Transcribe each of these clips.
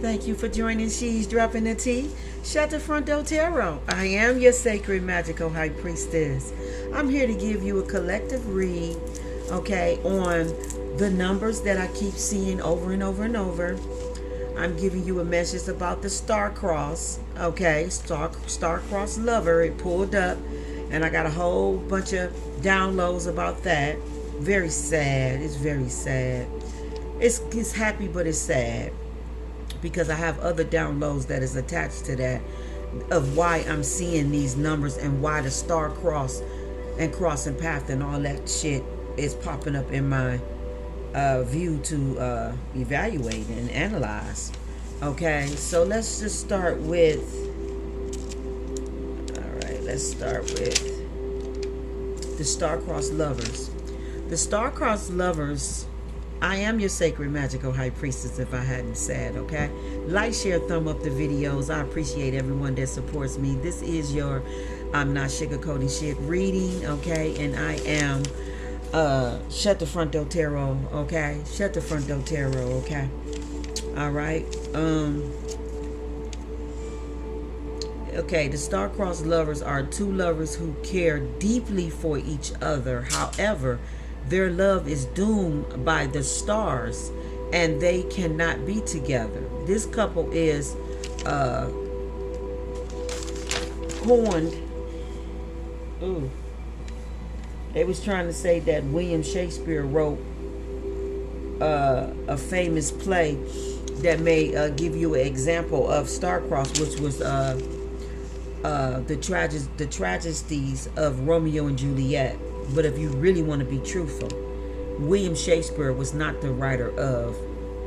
Thank you for joining She's Dropping the Tea. Shut the front door, tarot. I am your sacred magical high priestess. I'm here to give you a collective read, okay, on the numbers that I keep seeing over and over and over. I'm giving you a message about the star cross, okay, star cross lover. It pulled up, and I got a whole bunch of downloads about that. Very sad. It's very sad. It's happy, but it's sad, because I have other downloads that is attached to that of why I'm seeing these numbers and why the star cross and crossing path and all that shit is popping up in my view to evaluate and analyze. Okay, so let's just start with, let's start with the star-crossed lovers. The star-crossed lovers, I am your sacred magical high priestess if I hadn't said, okay? Like, share, thumb up the videos. I appreciate everyone that supports me. This is your I'm Not Sugarcoating Shit reading, okay? And I am Shut the Front Door Tarot, okay? Shut the Front Door Tarot, okay? All right. Okay, the star-crossed lovers are two lovers who care deeply for each other. However, their love is doomed by the stars and they cannot be together. This couple is horned. Ooh. They was trying to say that William Shakespeare wrote a famous play that may give you an example of star-crossed, which was the tragedies of Romeo and Juliet. But if you really want to be truthful, William Shakespeare was not the writer of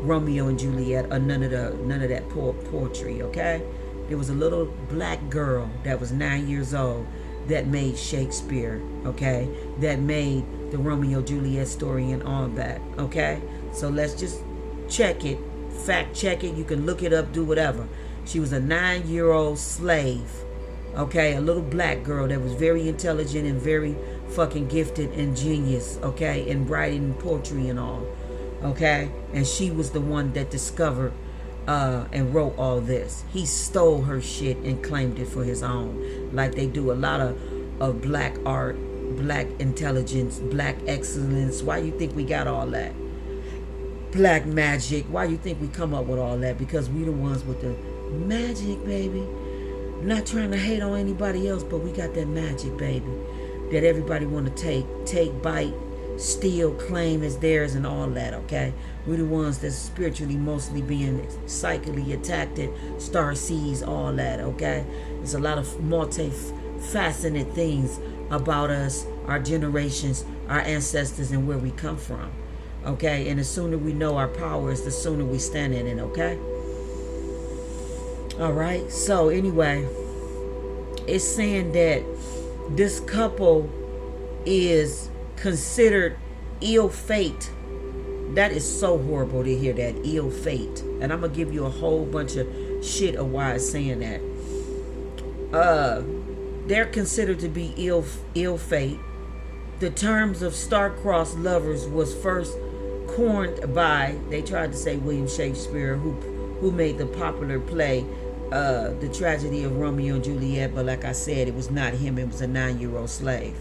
Romeo and Juliet or none of that poetry, okay? There was a little black girl that was 9 years old that made Shakespeare, okay? That made the Romeo Juliet story and all that, okay? So let's just check it, fact check it. You can look it up, do whatever. She was a 9-year-old slave, okay? A little black girl that was very intelligent and very fucking gifted and genius, okay, in writing and poetry and all, okay? And she was the one that discovered and wrote all this. He stole her shit and claimed it for his own, like they do a lot of black art, black intelligence, black excellence. Why you think we got all that? Black magic. Why you think we come up with all that? Because we the ones with the magic, baby. Not trying to hate on anybody else, but we got that magic, baby, that everybody want to take, bite, steal, claim as theirs and all that, okay? We're the ones that's spiritually mostly being psychically attacked, star seeds, all that, okay? There's a lot of multifaceted things about us, our generations, our ancestors, and where we come from, okay? And the sooner we know our powers, the sooner we stand in it, okay? All right, so anyway, it's saying that this couple is considered ill fate. That is so horrible to hear that, ill fate. And I'm gonna give you a whole bunch of shit of why it's saying that. They're considered to be ill fate. The terms of star-crossed lovers was first coined by, they tried to say William Shakespeare, who made the popular play The Tragedy of Romeo and Juliet, but like I said, it was not him, it was a 9-year-old slave.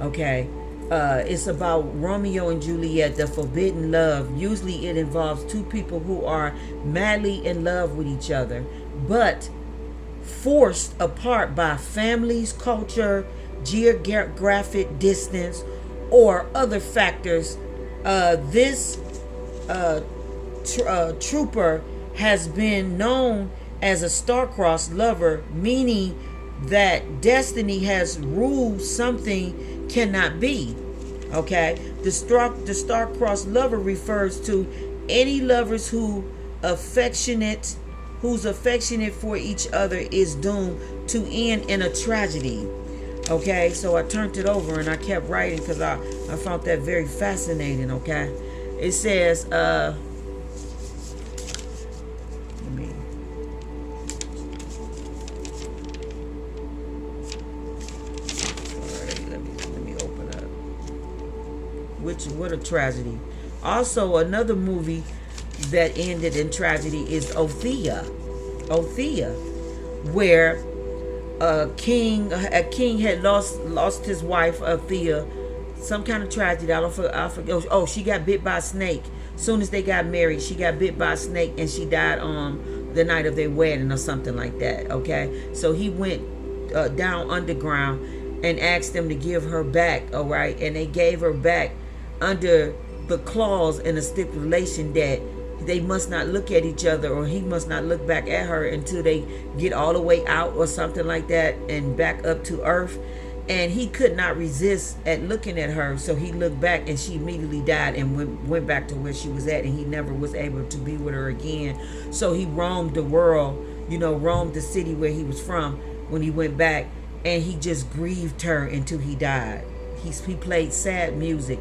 Okay, it's about Romeo and Juliet, the forbidden love. Usually it involves two people who are madly in love with each other, but forced apart by families, culture, geographic distance, or other factors. This trooper has been known as a star-crossed lover, meaning that destiny has ruled something cannot be. Okay, the star-crossed lover refers to any lovers whose affectionate for each other is doomed to end in a tragedy. Okay, so I turned it over and I kept writing because I found that very fascinating. Okay, it says what a tragedy. Also, another movie that ended in tragedy is Othea. Othea, where a king had lost his wife Othea, some kind of tragedy. I forget. Oh, she got bit by a snake. Soon as they got married, she got bit by a snake and she died on the night of their wedding or something like that. Okay, so he went down underground and asked them to give her back. All right, and they gave her back under the clause and a stipulation that they must not look at each other, or he must not look back at her until they get all the way out or something like that and back up to earth. And he could not resist at looking at her, so he looked back and she immediately died and went back to where she was at, and he never was able to be with her again. So he roamed the world, roamed the city where he was from when he went back, and he just grieved her until he died. He played sad music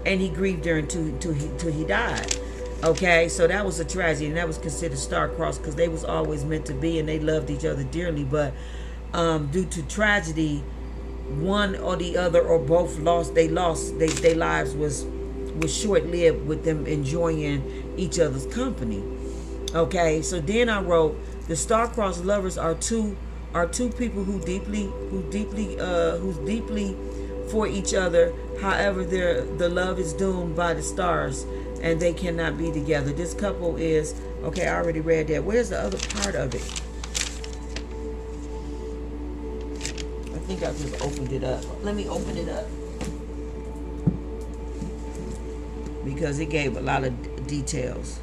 and he grieved her until he died. Okay, so that was a tragedy, and that was considered star-crossed because they was always meant to be and they loved each other dearly. But due to tragedy, one or the other or both lost. Their lives was short-lived with them enjoying each other's company. Okay, so then I wrote, the star-crossed lovers are two people who's deeply for each other. However, the love is doomed by the stars, and they cannot be together. This couple is, okay, I already read that. Where's the other part of it? I think I just opened it up. Let me open it up, because it gave a lot of details.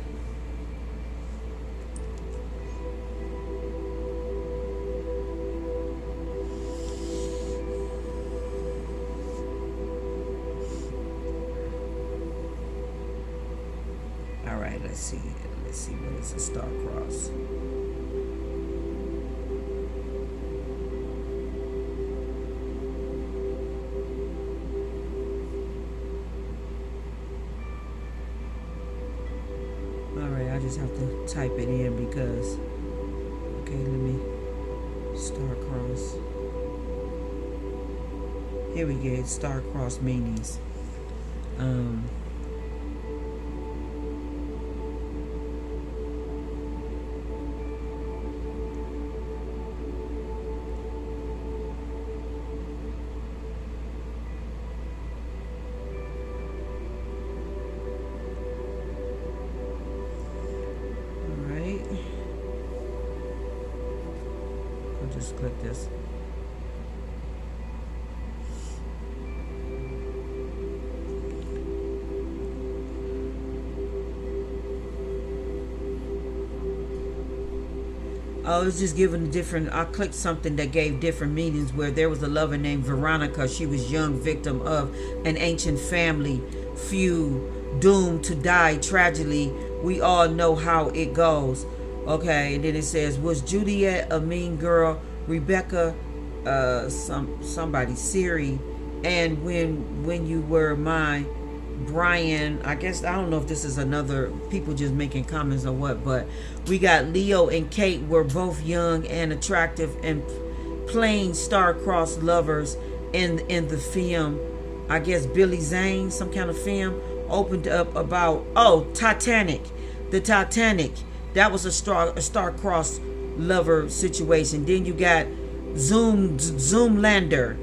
Let's see what is a star cross. Alright, I just have to type it in because, okay, let me star cross. Here we go, star cross meanings. Just click this. I was just given different. I clicked something that gave different meanings. Where there was a lover named Veronica. She was young, victim of an ancient family feud, doomed to die tragically. We all know how it goes. Okay, and then it says, was Juliet a mean girl? Rebecca, somebody, Siri, and when you were mine, Brian. I guess I don't know if this is another people just making comments or what, but we got Leo and Kate were both young and attractive and plain star-crossed lovers in the film. I guess Billy Zane, some kind of film, opened up about Titanic, the Titanic. That was a star-crossed lover situation. Then you got Zoomlander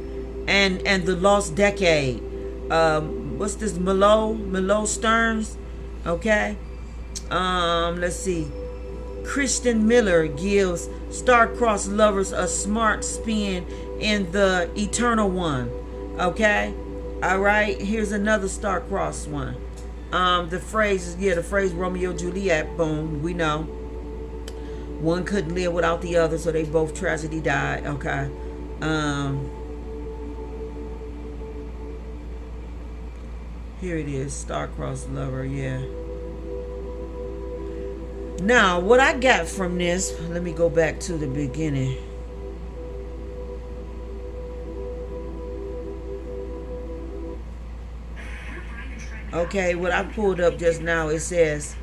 and the Lost Decade. What's this? Milo Stearns. Okay. Let's see. Christian Miller gives star-crossed lovers a smart spin in the Eternal One. Okay. All right. Here's another star-crossed one. The phrase Romeo Juliet. Boom. We know. One couldn't live without the other, so they both tragedy died. Okay. Here it is, star-crossed lover. Yeah. Now, what I got from this, let me go back to the beginning. Okay, what I pulled up just now, it says,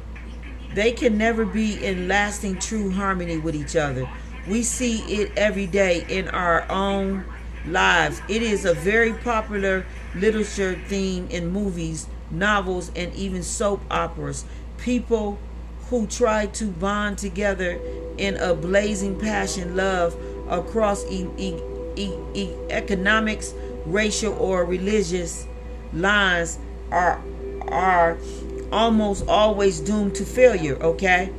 they can never be in lasting true harmony with each other. We see it every day in our own lives. It is a very popular literature theme in movies, novels, and even soap operas. People who try to bond together in a blazing passion love across economics, racial, or religious lines are almost always doomed to failure. Okay,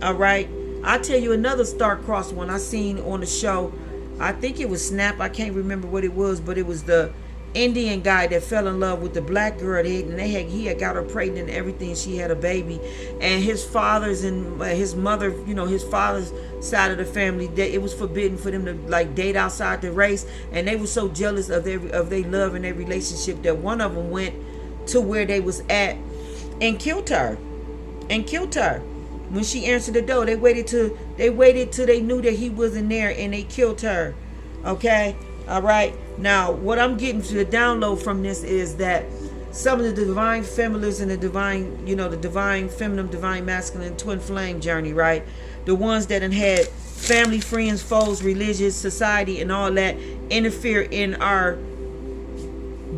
all right. I'll tell you another star-crossed one I seen on the show. I think it was Snap. I can't remember what it was, but it was the Indian guy that fell in love with the black girl, and he had got her pregnant and everything. She had a baby, and his fathers and his mother, his father's side of the family, that it was forbidden for them to like date outside the race, and they were so jealous of their love and their relationship that one of them went to where they was at and killed her. When she answered the door, they waited till they knew that he wasn't there, and they killed her. Okay, all right. Now, what I'm getting to the download from this is that some of the divine feminines and the divine, the divine feminine, divine masculine twin flame journey, right? The ones that had family, friends, foes, religious, society, and all that interfere in our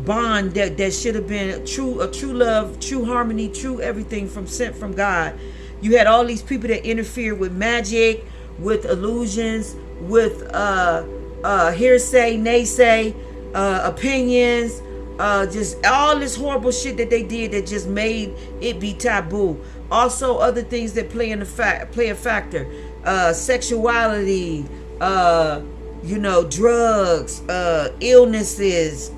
bond that should have been a true love, true harmony, true everything sent from God. You had all these people that interfere with magic, with illusions, with hearsay, naysay, opinions, just all this horrible shit that they did that just made it be taboo. Also, other things that play a factor, sexuality, drugs, illnesses,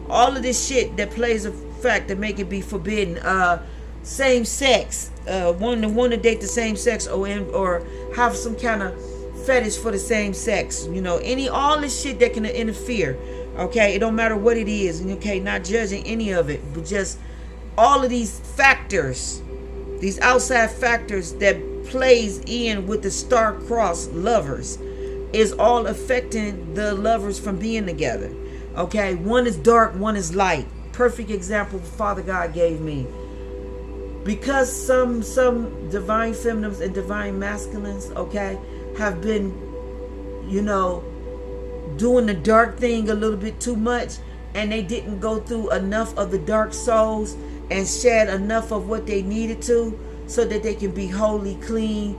all of this shit that plays a fact that make it be forbidden. Same sex, want to date the same sex, or have some kind of fetish for the same sex, all this shit that can interfere. Okay, it don't matter what it is. Okay, not judging any of it, but just all of these factors, these outside factors that plays in with the star-crossed lovers, is all affecting the lovers from being together. Okay, one is dark, one is light. Perfect example Father God gave me. Because some divine feminines and divine masculines, okay, have been, doing the dark thing a little bit too much, and they didn't go through enough of the dark souls and shed enough of what they needed to, so that they can be holy, clean,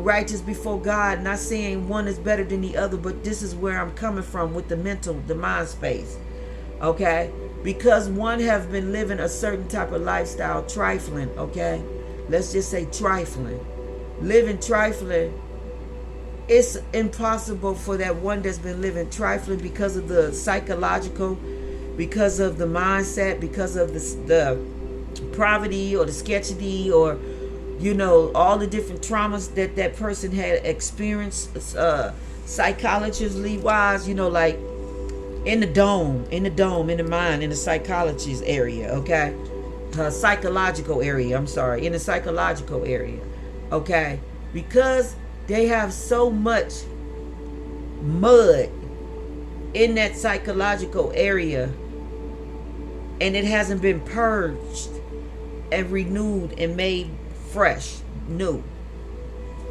righteous before God. Not saying one is better than the other, but this is where I'm coming from with the mind space. Okay, because one have been living a certain type of lifestyle, trifling. Okay, let's just say trifling, living trifling. It's impossible for that one that's been living trifling, because of the psychological, because of the mindset, because of the poverty or the sketchy, or all the different traumas that person had experienced, psychologically wise, like in the dome, in the mind, in the psychologist area. Okay, psychological area, I'm sorry, in the psychological area. Okay, because they have so much mud in that psychological area, and it hasn't been purged and renewed and made fresh, new.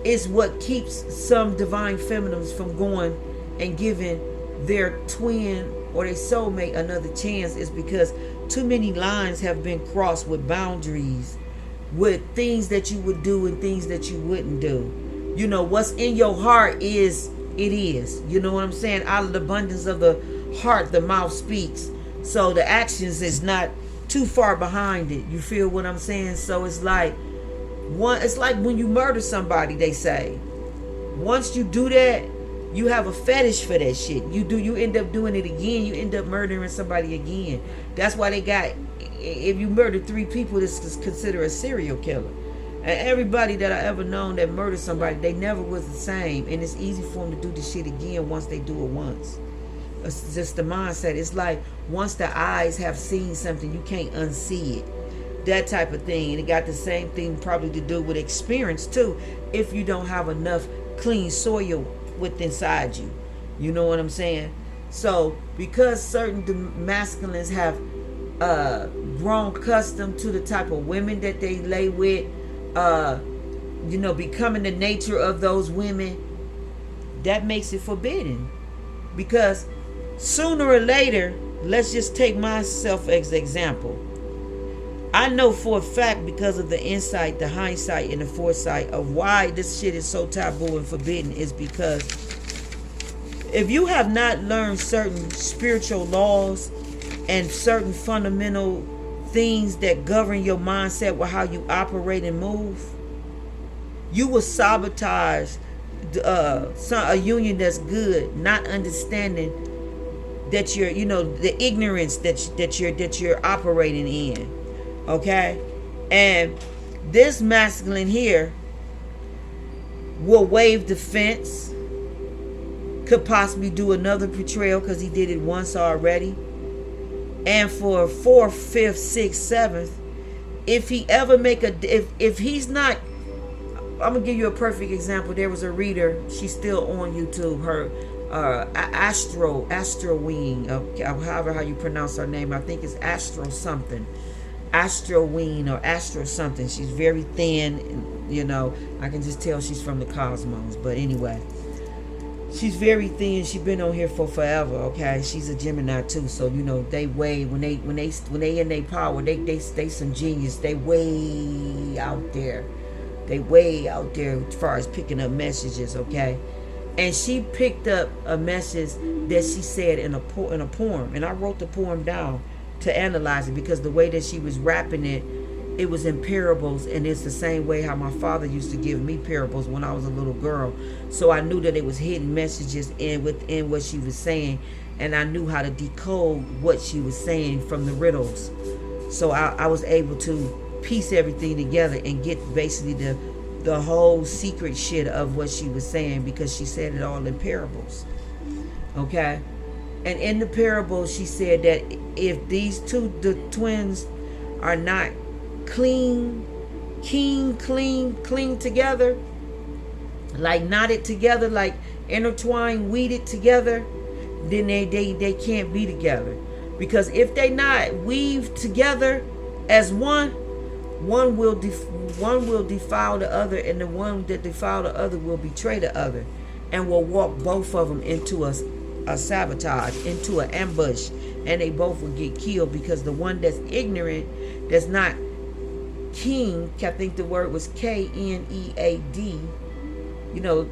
It's what keeps some divine feminines from going and giving their twin or their soulmate another chance, is because too many lines have been crossed with boundaries, with things that you would do and things that you wouldn't do. What's in your heart is it is. You know what I'm saying? Out of the abundance of the heart, the mouth speaks. So the actions is not too far behind it. You feel what I'm saying? So it's like when you murder somebody, they say, once you do that, you have a fetish for that shit. You end up doing it again. You end up murdering somebody again. That's why they got, if you murder 3 people, this is considered a serial killer. And everybody that I ever known that murdered somebody, they never was the same. And it's easy for them to do the shit again once they do it once. It's just the mindset. It's like once the eyes have seen something, you can't unsee it. That type of thing. And it got the same thing probably to do with experience too, if you don't have enough clean soil within inside you. You know what I'm saying? So because certain masculines have grown accustomed to the type of women that they lay with, becoming the nature of those women, that makes it forbidden. Because sooner or later, let's just take myself as example. I know for a fact, because of the insight, the hindsight, and the foresight of why this shit is so taboo and forbidden, is because if you have not learned certain spiritual laws and certain fundamental things that govern your mindset with how you operate and move, you will sabotage a union that's good, not understanding that you're, the ignorance that you're operating in. Okay? And this masculine here will waive the fence, could possibly do another betrayal because he did it once already. And for 4th, 5th, 6th, 7th, if he ever make if he's not, I'm gonna give you a perfect example. There was a reader, she's still on YouTube, her Astro Wing, however how you pronounce her name. I think it's Astro something, Astro Wing or Astro something. She's very thin, I can just tell she's from the cosmos. But anyway, she's very thin. She's been on here for forever. Okay, she's a Gemini too, so they weigh when they in their power. They some genius. They way out there. They way out there as far as picking up messages. Okay, and she picked up a message that she said in a poem, and I wrote the poem down to analyze it, because the way that she was rapping it, it was in parables, and it's the same way how my father used to give me parables when I was a little girl. So I knew that it was hidden messages within what she was saying, and I knew how to decode what she was saying from the riddles. So I was able to piece everything together and get basically the whole secret shit of what she was saying, because she said it all in parables. Okay? And in the parable, she said that if the twins are not clean together, like knotted together, like intertwined, weeded together, then they can't be together. Because if they not weaved together as one will defile the other, and the one that defile the other will betray the other, and will walk both of them into a sabotage, into an ambush, and they both will get killed, because the one that's ignorant, that's not king, I think the word was K-N-E-A-D,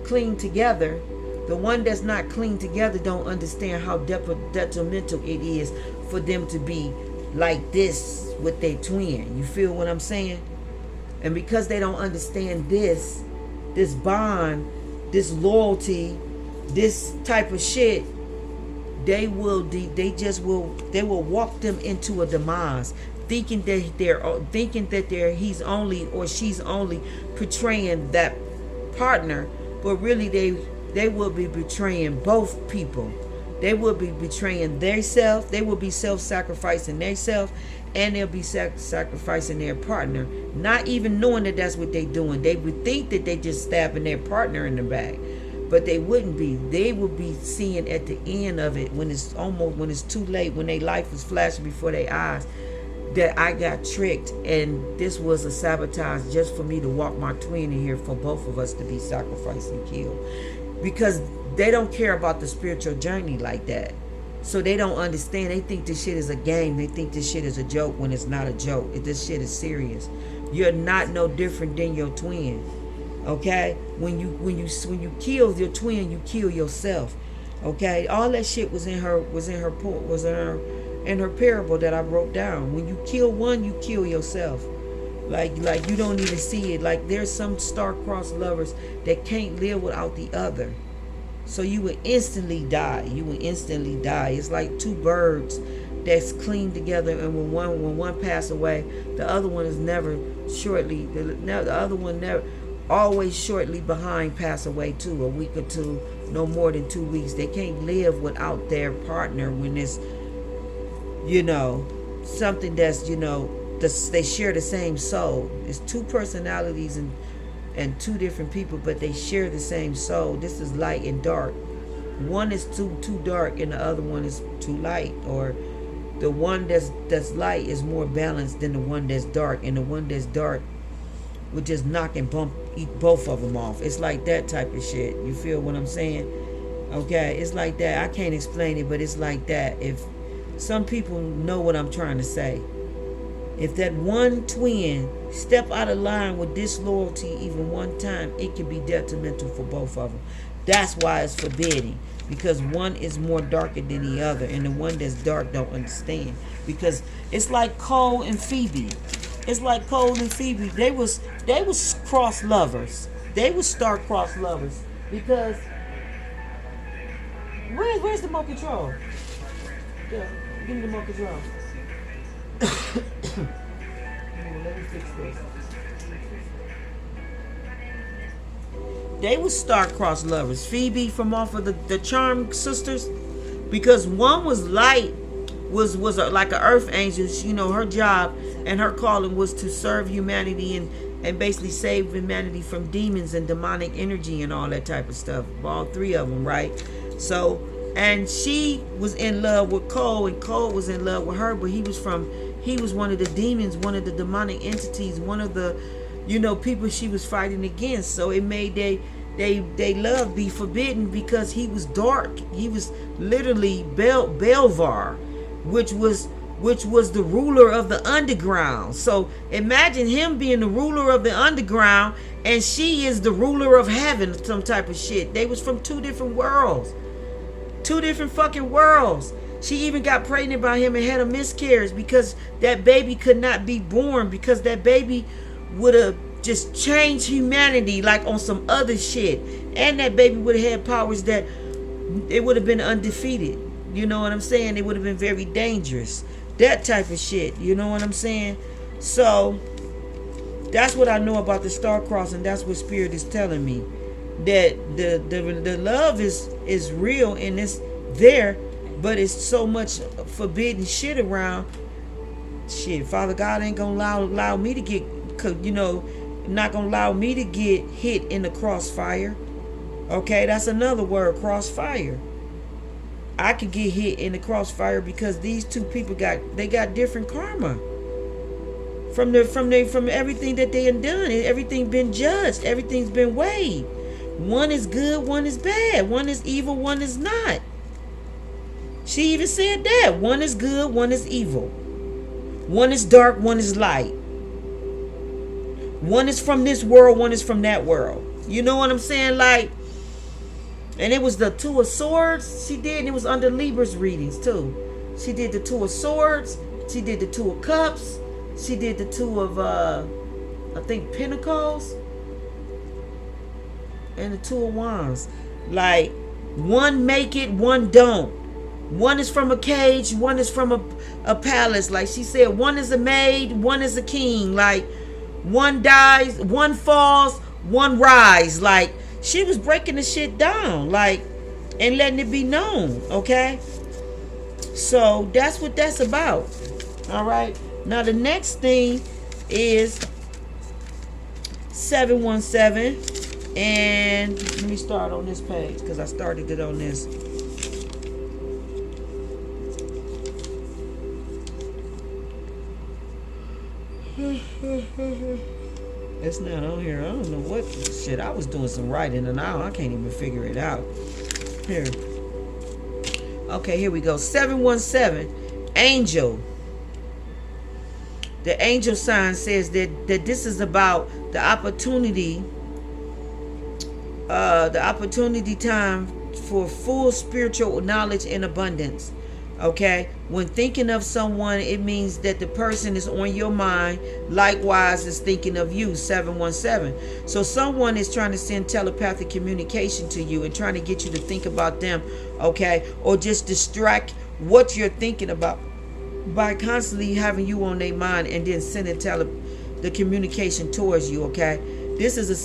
clean together. The one that's not clean together don't understand how detrimental it is for them to be like this with their twin. You feel what I'm saying? And because they don't understand this bond, this loyalty, this type of shit, they will walk them into a demise, thinking that he's only or she's only portraying that partner, but really they will be betraying both people. They will be betraying themselves. They will be self-sacrificing themselves, and they'll be sacrificing their partner, not even knowing that that's what they're doing. They would think that they just stabbing their partner in the back, but they wouldn't be. They would be seeing at the end of it, when it's too late, when their life is flashing before their eyes, that I got tricked, and this was a sabotage just for me to walk my twin in here, for both of us to be sacrificed and killed. Because they don't care about the spiritual journey like that. So they don't understand. They think this shit is a game. They think this shit is a joke, when it's not a joke. This shit is serious. You're not no different than your twin. Okay? When you kill your twin, you kill yourself. Okay? All that shit was in her parable that I wrote down. When you kill one, you kill yourself. Like you don't even see it. Like there's some star-crossed lovers that can't live without the other. So you would instantly die. It's like two birds that's clean together, and when one pass away, the other one is never shortly. The other one never, always shortly behind, pass away too. A week or two, no more than 2 weeks. They can't live without their partner when it's, something that's, they share the same soul. It's two personalities and two different people, but they share the same soul. This is light and dark. One is too dark, and the other one is too light. Or the one that's light is more balanced than the one that's dark, and the one that's dark would just knock and eat both of them off. It's like that type of shit. You feel what I'm saying? Okay, it's like that. I can't explain it, but it's like that. If some people know what I'm trying to say. If that one twin step out of line with disloyalty even one time, it can be detrimental for both of them. That's why it's forbidden, because one is more darker than the other, and the one that's dark don't understand. Because it's like Cole and Phoebe. It's like Cole and Phoebe. They was cross lovers. They was star-crossed lovers. Because where's the remote control? Yeah, give me the remote control. Let me fix this. They were star-crossed lovers. Phoebe from off of the Charm Sisters, because one was light, was like an earth angel. You know, her job and her calling was to serve humanity and basically save humanity from demons and demonic energy and all that type of stuff. All three of them, right? So, and she was in love with Cole, and Cole was in love with her, but he was one of the demons, one of the demonic entities, one of the, people she was fighting against. So it made they love be forbidden, because he was dark. He was literally Belvar, which was the ruler of the underground. So imagine him being the ruler of the underground, and she is the ruler of heaven, some type of shit. They was from two different worlds. Two different fucking worlds. She even got pregnant by him and had a miscarriage, because that baby could not be born, because that baby would have just changed humanity like on some other shit. And that baby would have had powers that it would have been undefeated. You know what I'm saying? It would have been very dangerous. That type of shit. You know what I'm saying? So that's what I know about the star crossing. That's what Spirit is telling me. That the love is real and it's there, but it's so much forbidden shit around. Shit, Father God ain't gonna allow me to get, not gonna allow me to get hit in the crossfire. Okay, that's another word, crossfire. I could get hit in the crossfire because these two people got different karma from everything that they have done. Everything been judged. Everything's been weighed. One is good, one is bad. One is evil, one is not. She even said that. One is good, one is evil. One is dark, one is light. One is from this world, one is from that world. You know what I'm saying? Like, and it was the Two of Swords she did, and it was under Libra's readings too. She did the Two of Swords, she did the Two of Cups, she did the Two of I think Pentacles, and the Two of Wands. Like, one make it, one don't. One is from a cage, one is from a palace. Like she said, one is a maid, one is a king. Like, one dies, one falls, one rise. Like, she was breaking the shit down, like, and letting it be known, okay? So that's what that's about. All right. Now the next thing is 717. And let me start on this page because I started it on this. It's not on here. I don't know what shit. I was doing some writing and now I can't even figure it out. Here. Okay, here we go. 717. Angel. The angel sign says that this is about the opportunity time for full spiritual knowledge and abundance. Okay, when thinking of someone, it means that the person is on your mind, likewise is thinking of you. 717. So someone is trying to send telepathic communication to you and trying to get you to think about them, okay, or just distract what you're thinking about by constantly having you on their mind and then sending the communication towards you. Okay, this is a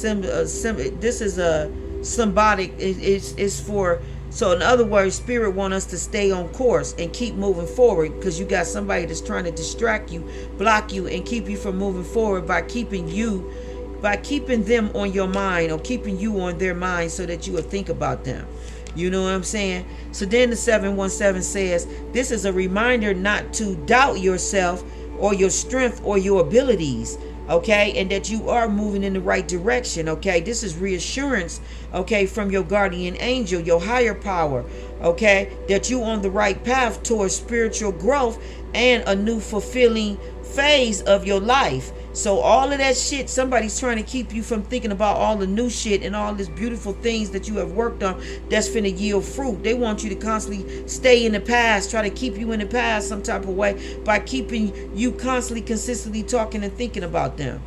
symbolic. It's for. So in other words, Spirit want us to stay on course and keep moving forward, because you got somebody that's trying to distract you, block you, and keep you from moving forward by keeping them on your mind or keeping you on their mind so that you will think about them. You know what I'm saying? So then the 717 says, this is a reminder not to doubt yourself or your strength or your abilities. Okay, and that you are moving in the right direction. Okay, this is reassurance, okay, from your guardian angel, your higher power, okay, that you on the right path towards spiritual growth and a new fulfilling phase of your life. So all of that shit, somebody's trying to keep you from thinking about all the new shit and all these beautiful things that you have worked on that's finna yield fruit. They want you to constantly stay in the past, try to keep you in the past some type of way by keeping you constantly, consistently talking and thinking about them.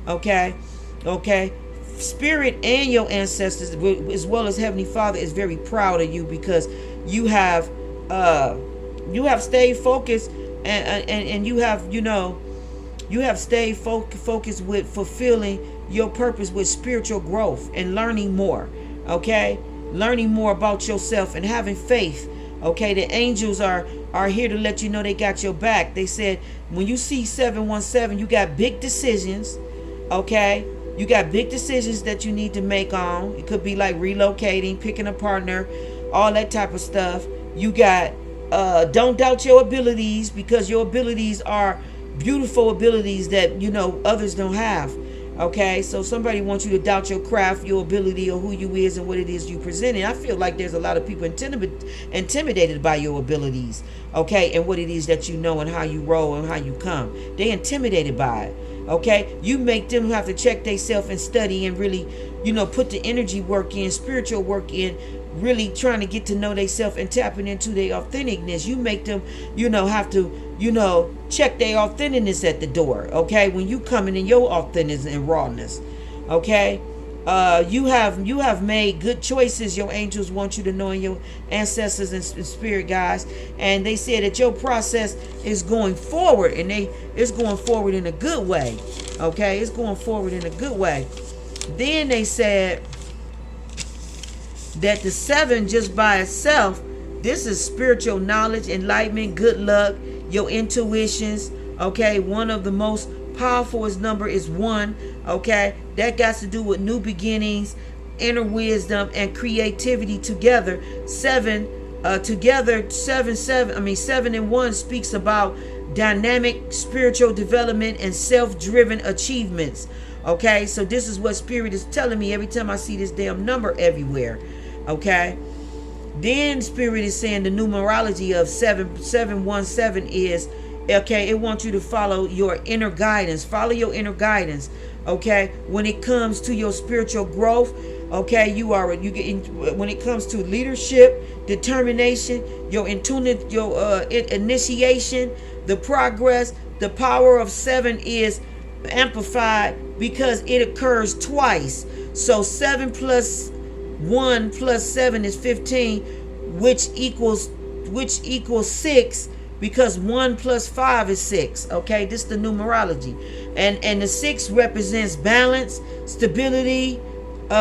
Okay? Okay? Spirit and your ancestors, as well as Heavenly Father, is very proud of you because you have stayed focused and you have, you have stayed focused with fulfilling your purpose with spiritual growth and learning more. Okay? Learning more about yourself and having faith. Okay? The angels are here to let you know they got your back. They said when you see 717, you got big decisions. Okay? You got big decisions that you need to make on. It could be like relocating, picking a partner, all that type of stuff. You got don't doubt your abilities, because your abilities are beautiful abilities that others don't have. Okay, so somebody wants you to doubt your craft, your ability, or who you is and what it is you present. And I feel like there's a lot of people intimidated by your abilities, okay, and what it is that you know and how you roll and how you come. They intimidated by it. Okay, you make them have to check themselves and study and really, put the energy work in, spiritual work in, really trying to get to know themselves and tapping into their authenticness. You make them, have to, check their authenticness at the door. Okay, when you coming in your authenticness and rawness. Okay, you have made good choices. Your angels want you to know, and your ancestors and spirit guides, and they said that your process is going forward, and it's going forward in a good way. Okay, it's going forward in a good way. Then they said that the 7 just by itself, this is spiritual knowledge, enlightenment, good luck, your intuitions. Okay, one of the most powerful number is 1. Okay, that got to do with new beginnings, inner wisdom, and creativity together. 7 and 1 speaks about dynamic spiritual development and self-driven achievements. Okay, so this is what Spirit is telling me every time I see this damn number everywhere. Okay, then Spirit is saying the numerology of 717 is, okay, it wants you to follow your inner guidance. Follow your inner guidance. Okay, when it comes to your spiritual growth, okay, when it comes to leadership, determination, your initiation, the progress, the power of 7 is amplified because it occurs twice. So 7 plus 1 plus 7 is 15, which equals 6, because 1 plus 5 is 6. Okay, this is the numerology, and the 6 represents balance, stability,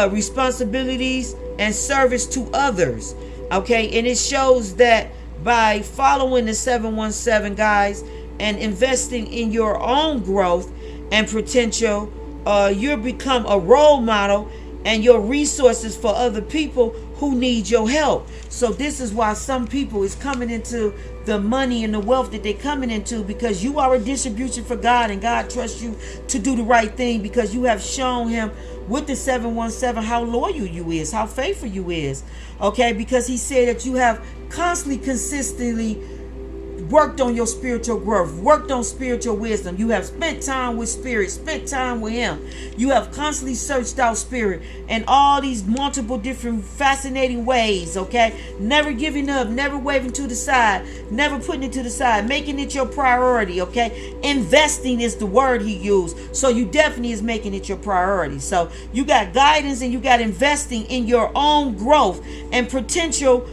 responsibilities, and service to others. Okay, and it shows that by following the 717, guys, and investing in your own growth and potential, you'll become a role model and your resources for other people who need your help. So this is why some people is coming into the money and the wealth that they're coming into, because you are a distribution for God, and God trusts you to do the right thing, because you have shown him with the 717 how loyal you is, how faithful you is. Okay, because he said that you have constantly, consistently worked on your spiritual growth, worked on spiritual wisdom. You have spent time with Spirit, spent time with him. You have constantly searched out Spirit in all these multiple different fascinating ways. Okay, never giving up, never waving to the side, never putting it to the side, making it your priority. Okay, investing is the word he used, so you definitely is making it your priority. So you got guidance and you got investing in your own growth and potential,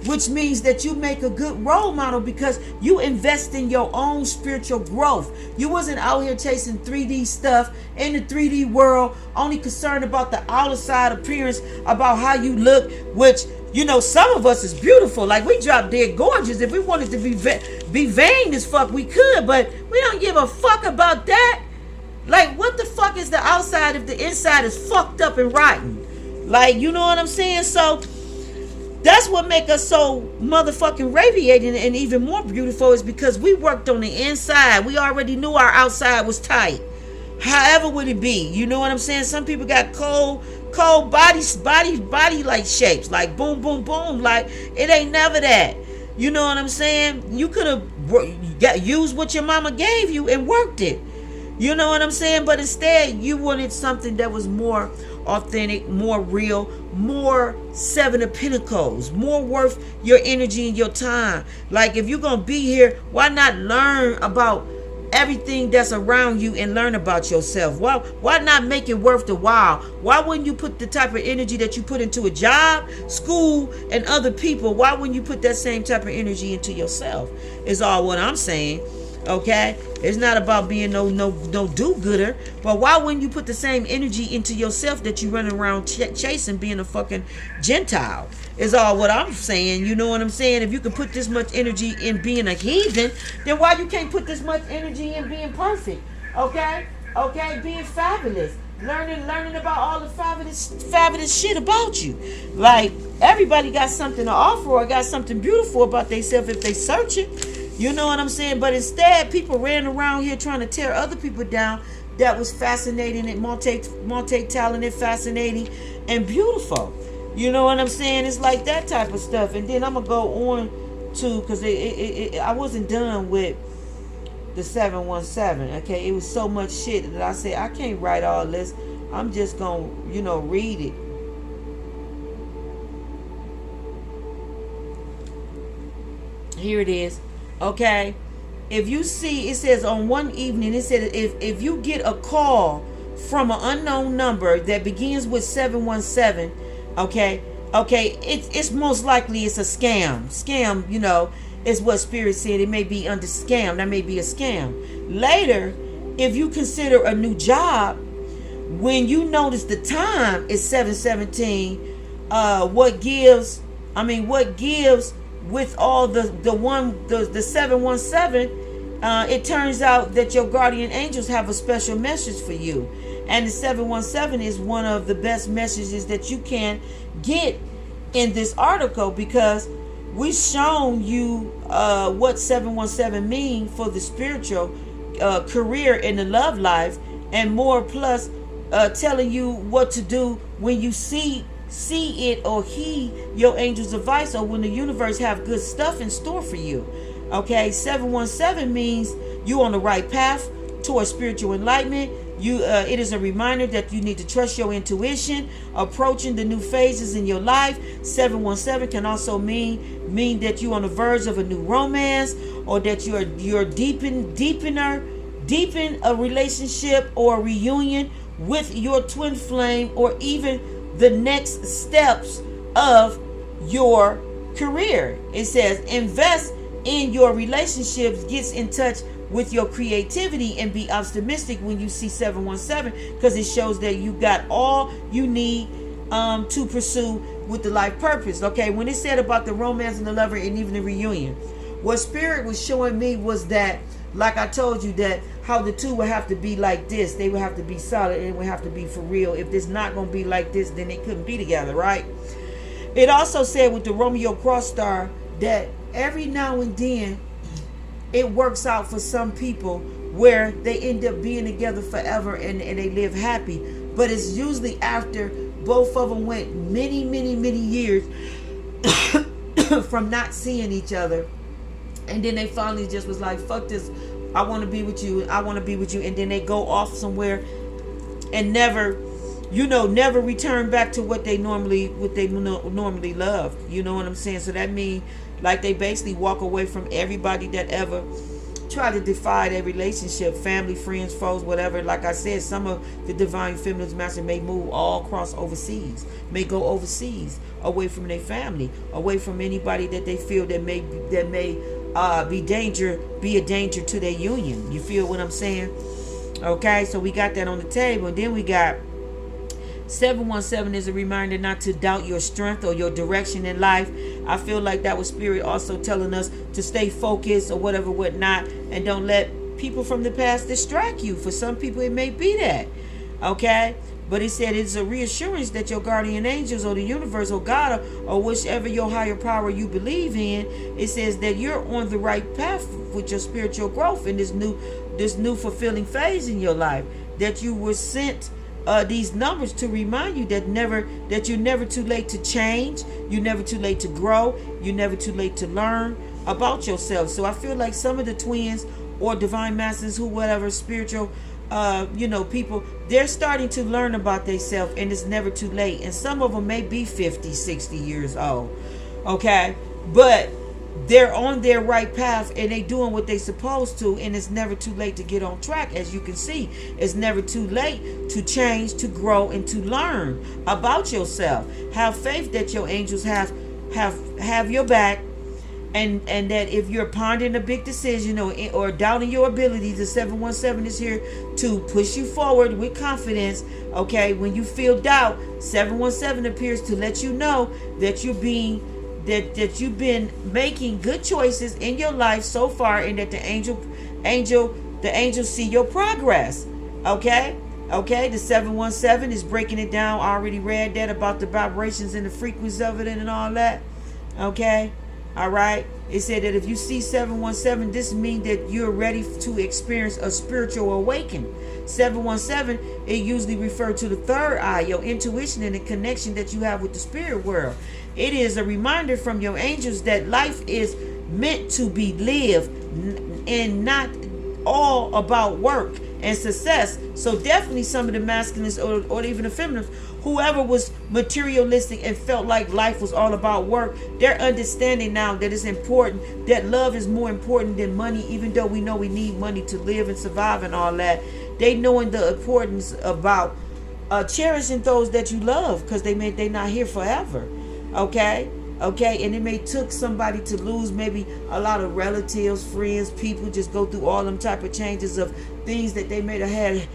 which means that you make a good role model because you invest in your own spiritual growth. You wasn't out here chasing 3D stuff in the 3D world, only concerned about the outside appearance, about how you look, which, some of us is beautiful. Like, we drop dead gorgeous. If we wanted to be vain as fuck, we could, but we don't give a fuck about that. Like, what the fuck is the outside if the inside is fucked up and rotten? Like, you know what I'm saying? So that's what make us so motherfucking radiating and even more beautiful, is because we worked on the inside. We already knew our outside was tight. However would it be? You know what I'm saying? Some people got cold body like shapes, like boom, boom, boom. Like, it ain't never that. You know what I'm saying? You could have use what your mama gave you and worked it. You know what I'm saying? But instead, you wanted something that was more authentic, more real, more Seven of Pentacles, more worth your energy and your time. Like, if you're going to be here, why not learn about everything that's around you and learn about yourself? Why not make it worth the while? Why wouldn't you put the type of energy that you put into a job, school, and other people? Why wouldn't you put that same type of energy into yourself? Is all what I'm saying. Okay, it's not about being no do-gooder, but why wouldn't you put the same energy into yourself that you run around chasing being a fucking Gentile? Is all what I'm saying. You know what I'm saying? If you can put this much energy in being a heathen, then why you can't put this much energy in being perfect? Okay, being fabulous, learning about all the fabulous shit about you. Like, everybody got something to offer or got something beautiful about themselves if they search it. You know what I'm saying? But instead, people ran around here trying to tear other people down. That was fascinating and multi-talented, fascinating, and beautiful. You know what I'm saying? It's like that type of stuff. And then I'm going to go on to, because I wasn't done with the 717. Okay, it was so much shit that I said, I can't write all this. I'm just going to, read it. Here it is. Okay, if you see, it says on one evening, it said if you get a call from an unknown number that begins with 717, okay, it's most likely it's a scam. Is what Spirit said. It may be under scam. That may be a scam. Later, if you consider a new job, when you notice the time is 717, what gives with all the 717, it turns out that your guardian angels have a special message for you. And the 717 is one of the best messages that you can get in this article, because we've shown you what 717 mean for the spiritual career in the love life, and more, plus telling you what to do when you see it or heed your angel's advice, or when the universe have good stuff in store for you. Okay, 717 means you on the right path towards spiritual enlightenment. It is a reminder that you need to trust your intuition, approaching the new phases in your life. 717 can also mean that you're on the verge of a new romance, or that you're deepen a relationship or a reunion with your twin flame, or even the next steps of your career. It says invest in your relationships, gets in touch with your creativity, and be optimistic when you see 717, because it shows that you got all you need to pursue with the life purpose. Okay, when it said about the romance and the lover and even the reunion, what Spirit was showing me was that, like I told you, that how the two would have to be like this. They would have to be solid, and it would have to be for real. If it's not going to be like this, then they couldn't be together, right? It also said with the Romeo cross star that every now and then it works out for some people where they end up being together forever and they live happy. But it's usually after both of them went many years from not seeing each other. And then they finally just was like, fuck this, I want to be with you, and then they go off somewhere and never return back to what they normally love. You know what I'm saying? So that means, like, they basically walk away from everybody that ever try to defy their relationship, family, friends, foes, whatever. Like I said, some of the divine feminine's master may move all across overseas, may go overseas, away from their family, away from anybody that they feel that may be a danger to their union. You feel what I'm saying? Okay, so we got that on the table. And then we got 717 is a reminder not to doubt your strength or your direction in life. I feel like that was Spirit also telling us to stay focused or whatnot, and don't let people from the past distract you. For some people it may be that, okay, but it said it's a reassurance that your guardian angels or the universe or God or whichever your higher power you believe in, it says that you're on the right path with your spiritual growth in this new fulfilling phase in your life, that you were sent these numbers to remind you that you're never too late to change, you're never too late to grow, you're never too late to learn, about yourself. So I feel like some of the twins or divine masters, who whatever spiritual people, they're starting to learn about themselves, and it's never too late. And some of them may be 50, 60 years old, okay, but they're on their right path and they doing what they supposed to, and it's never too late to get on track. As you can see, it's never too late to change, to grow, and to learn about yourself. Have faith that your angels have your back, and that if you're pondering a big decision or doubting your abilities, the 717 is here to push you forward with confidence. Okay, when you feel doubt, 717 appears to let you know that you've been making good choices in your life so far, and that the angels see your progress. Okay, the 717 is breaking it down. I already read that about the vibrations and the frequency of it and all that. Okay. All right. It said that if you see 717, this means that you're ready to experience a spiritual awakening. 717, it usually refers to the third eye, your intuition, and the connection that you have with the spirit world. It is a reminder from your angels that life is meant to be lived and not all about work and success. So definitely some of the masculines or even the feminines, whoever was materialistic and felt like life was all about work, they're understanding now that it's important, that love is more important than money, even though we know we need money to live and survive and all that. They knowing the importance about cherishing those that you love, because they're not here forever. Okay, and it may took somebody to lose maybe a lot of relatives, friends, people, just go through all them type of changes of things that they may have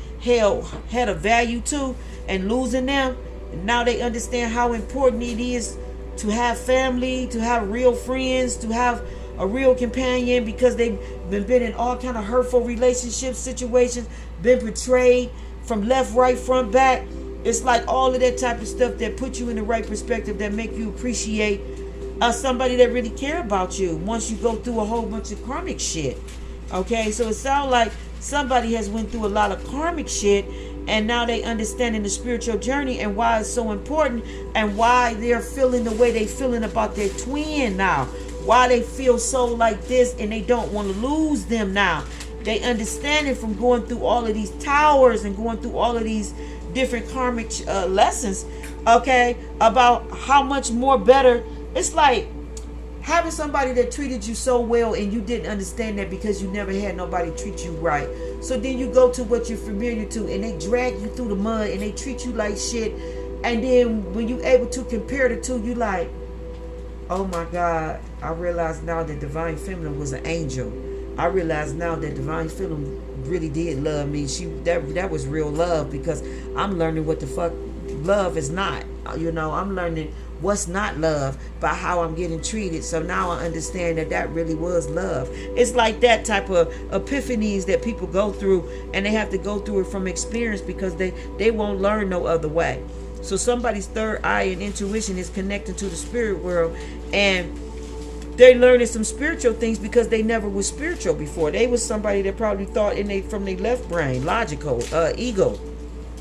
had a value to, and losing them. And now they understand how important it is to have family, to have real friends, to have a real companion, because they've been in all kind of hurtful relationships, situations, been betrayed from left, right, front, back. It's like all of that type of stuff that put you in the right perspective, that make you appreciate somebody that really care about you once you go through a whole bunch of karmic shit. Okay, so it sounds like somebody has went through a lot of karmic shit, and now they understanding the spiritual journey and why it's so important, and why they're feeling the way they feeling about their twin now, why they feel so like this, and they don't want to lose them now. They understand it from going through all of these towers and going through all of these different karmic lessons, okay, about how much more better. It's like having somebody that treated you so well and you didn't understand that because you never had nobody treat you right. So then you go to what you're familiar to, and they drag you through the mud and they treat you like shit. And then when you're able to compare the two, you like, oh my God, I realize now that Divine Feminine was an angel. I realize now that Divine Feminine really did love me. That was real love, because I'm learning what the fuck love is not. I'm learning what's not love by how I'm getting treated. So now I understand that really was love. It's like that type of epiphanies that people go through, and they have to go through it from experience, because they won't learn no other way. So somebody's third eye and intuition is connected to the spirit world, and they're learning some spiritual things because they never was spiritual before. They was somebody that probably thought from their left brain, logical, ego.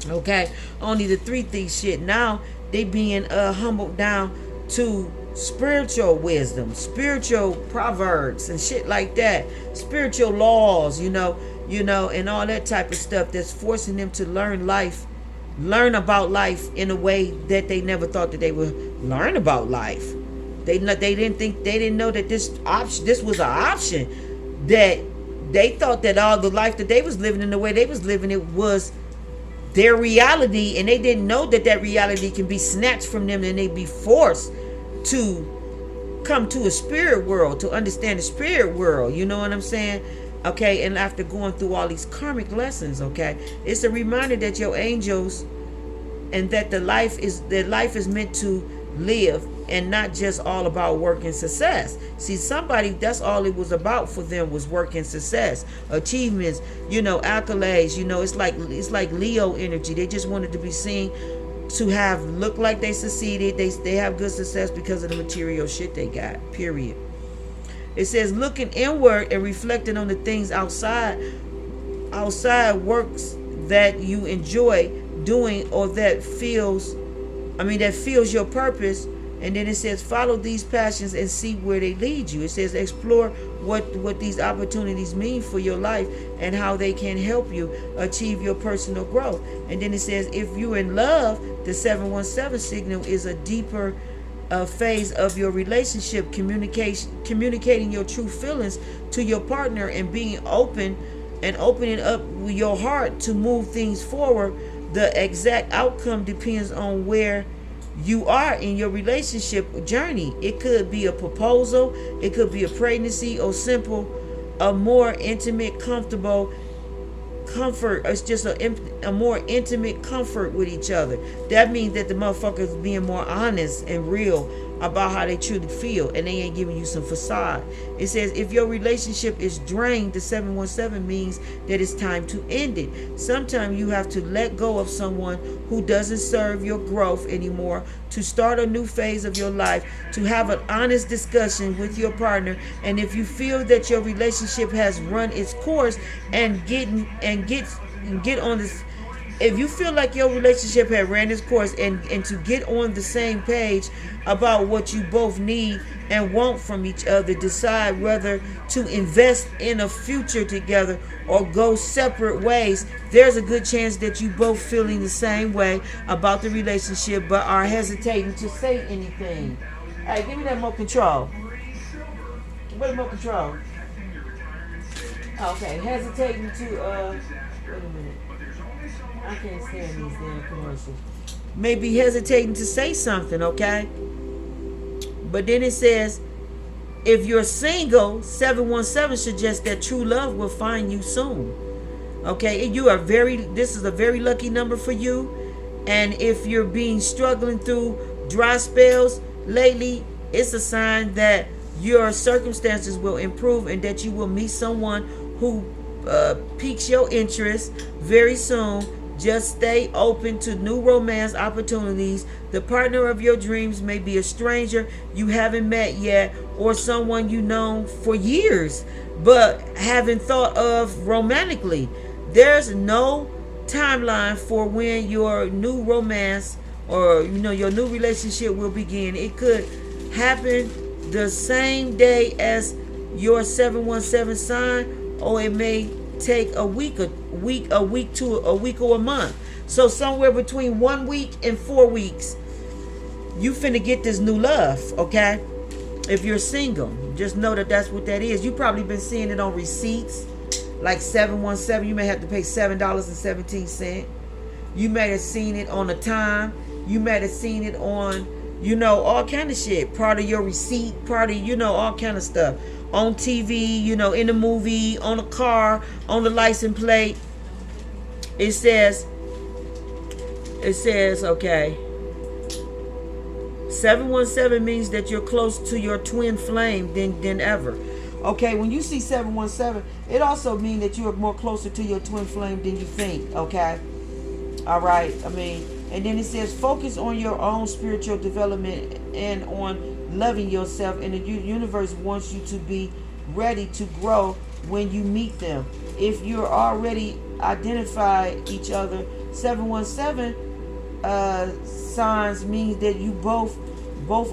Okay, only the 3D shit. Now they being humbled down to spiritual wisdom, spiritual proverbs and shit like that, spiritual laws, and all that type of stuff that's forcing them to learn about life in a way that they never thought that they would learn about life. They didn't know that this was an option. That they thought that all the life that they was living in the way they was living it was their reality, and they didn't know that reality can be snatched from them, and they be forced to come to a spirit world, to understand the spirit world. You know what I'm saying? Okay, and after going through all these karmic lessons, okay, it's a reminder that your angels, and that life is meant to live, and not just all about work and success. See, somebody, that's all it was about for them, was work and success, achievements, accolades. It's like Leo energy. They just wanted to be seen, to look like they succeeded. They have good success because of the material shit they got. Period. It says looking inward and reflecting on the things outside works that you enjoy doing, or that fills your purpose, And then it says, follow these passions and see where they lead you. It says, explore what these opportunities mean for your life and how they can help you achieve your personal growth. And then it says, if you're in love, the 717 signal is a deeper phase of your relationship, communicating your true feelings to your partner and being open and opening up your heart to move things forward. The exact outcome depends on where you are in your relationship journey. It could be a proposal, it could be a pregnancy, or simple, a more intimate, comfortable comfort. It's just a more intimate comfort with each other. That means that the motherfuckers being more honest and real about how they truly feel, and they ain't giving you some facade. It says, if your relationship is drained, the 717 means that it's time to end it. Sometimes you have to let go of someone who doesn't serve your growth anymore, to start a new phase of your life, to have an honest discussion with your partner. And if you feel that your relationship has run its course and get on this, if you feel like your relationship had ran its course, and to get on the same page about what you both need and want from each other, decide whether to invest in a future together or go separate ways. There's a good chance that you both feeling the same way about the relationship but are hesitating to say anything. Hey, give me that more control. Where's more control? Okay, hesitating to wait a minute. I can't stand these damn commercials. Maybe hesitating to say something, okay? But then it says, if you're single, 717 suggests that true love will find you soon. Okay, this is a very lucky number for you. And if you're struggling through dry spells lately, it's a sign that your circumstances will improve and that you will meet someone who piques your interest very soon. Just stay open to new romance opportunities. The partner of your dreams may be a stranger you haven't met yet, or someone you know for years but haven't thought of romantically. There's no timeline for when your new romance or your new relationship will begin. It could happen the same day as your 717 sign, or it may take a week or a month. So somewhere between 1 week and 4 weeks, you finna get this new love, okay? If you're single, just know that that's what that is. You probably been seeing it on receipts, like 717. You may have to pay $7.17. You may have seen it on a time. You may have seen it on, all kind of shit. Part of your receipt, part of, all kind of stuff. On TV, in the movie, on a car, on the license plate. It says, okay, 717 means that you're close to your twin flame than ever. Okay, when you see 717, it also means that you're more closer to your twin flame than you think, okay? All right, and then it says, focus on your own spiritual development and on loving yourself, and the universe wants you to be ready to grow when you meet them. If you're already identified each other, 717 signs means that you both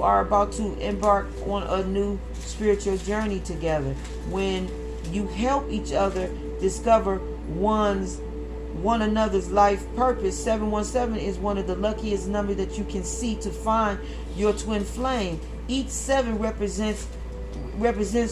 are about to embark on a new spiritual journey together. When you help each other discover one another's life purpose, 717 is one of the luckiest numbers that you can see to find your twin flame. Each 7 represents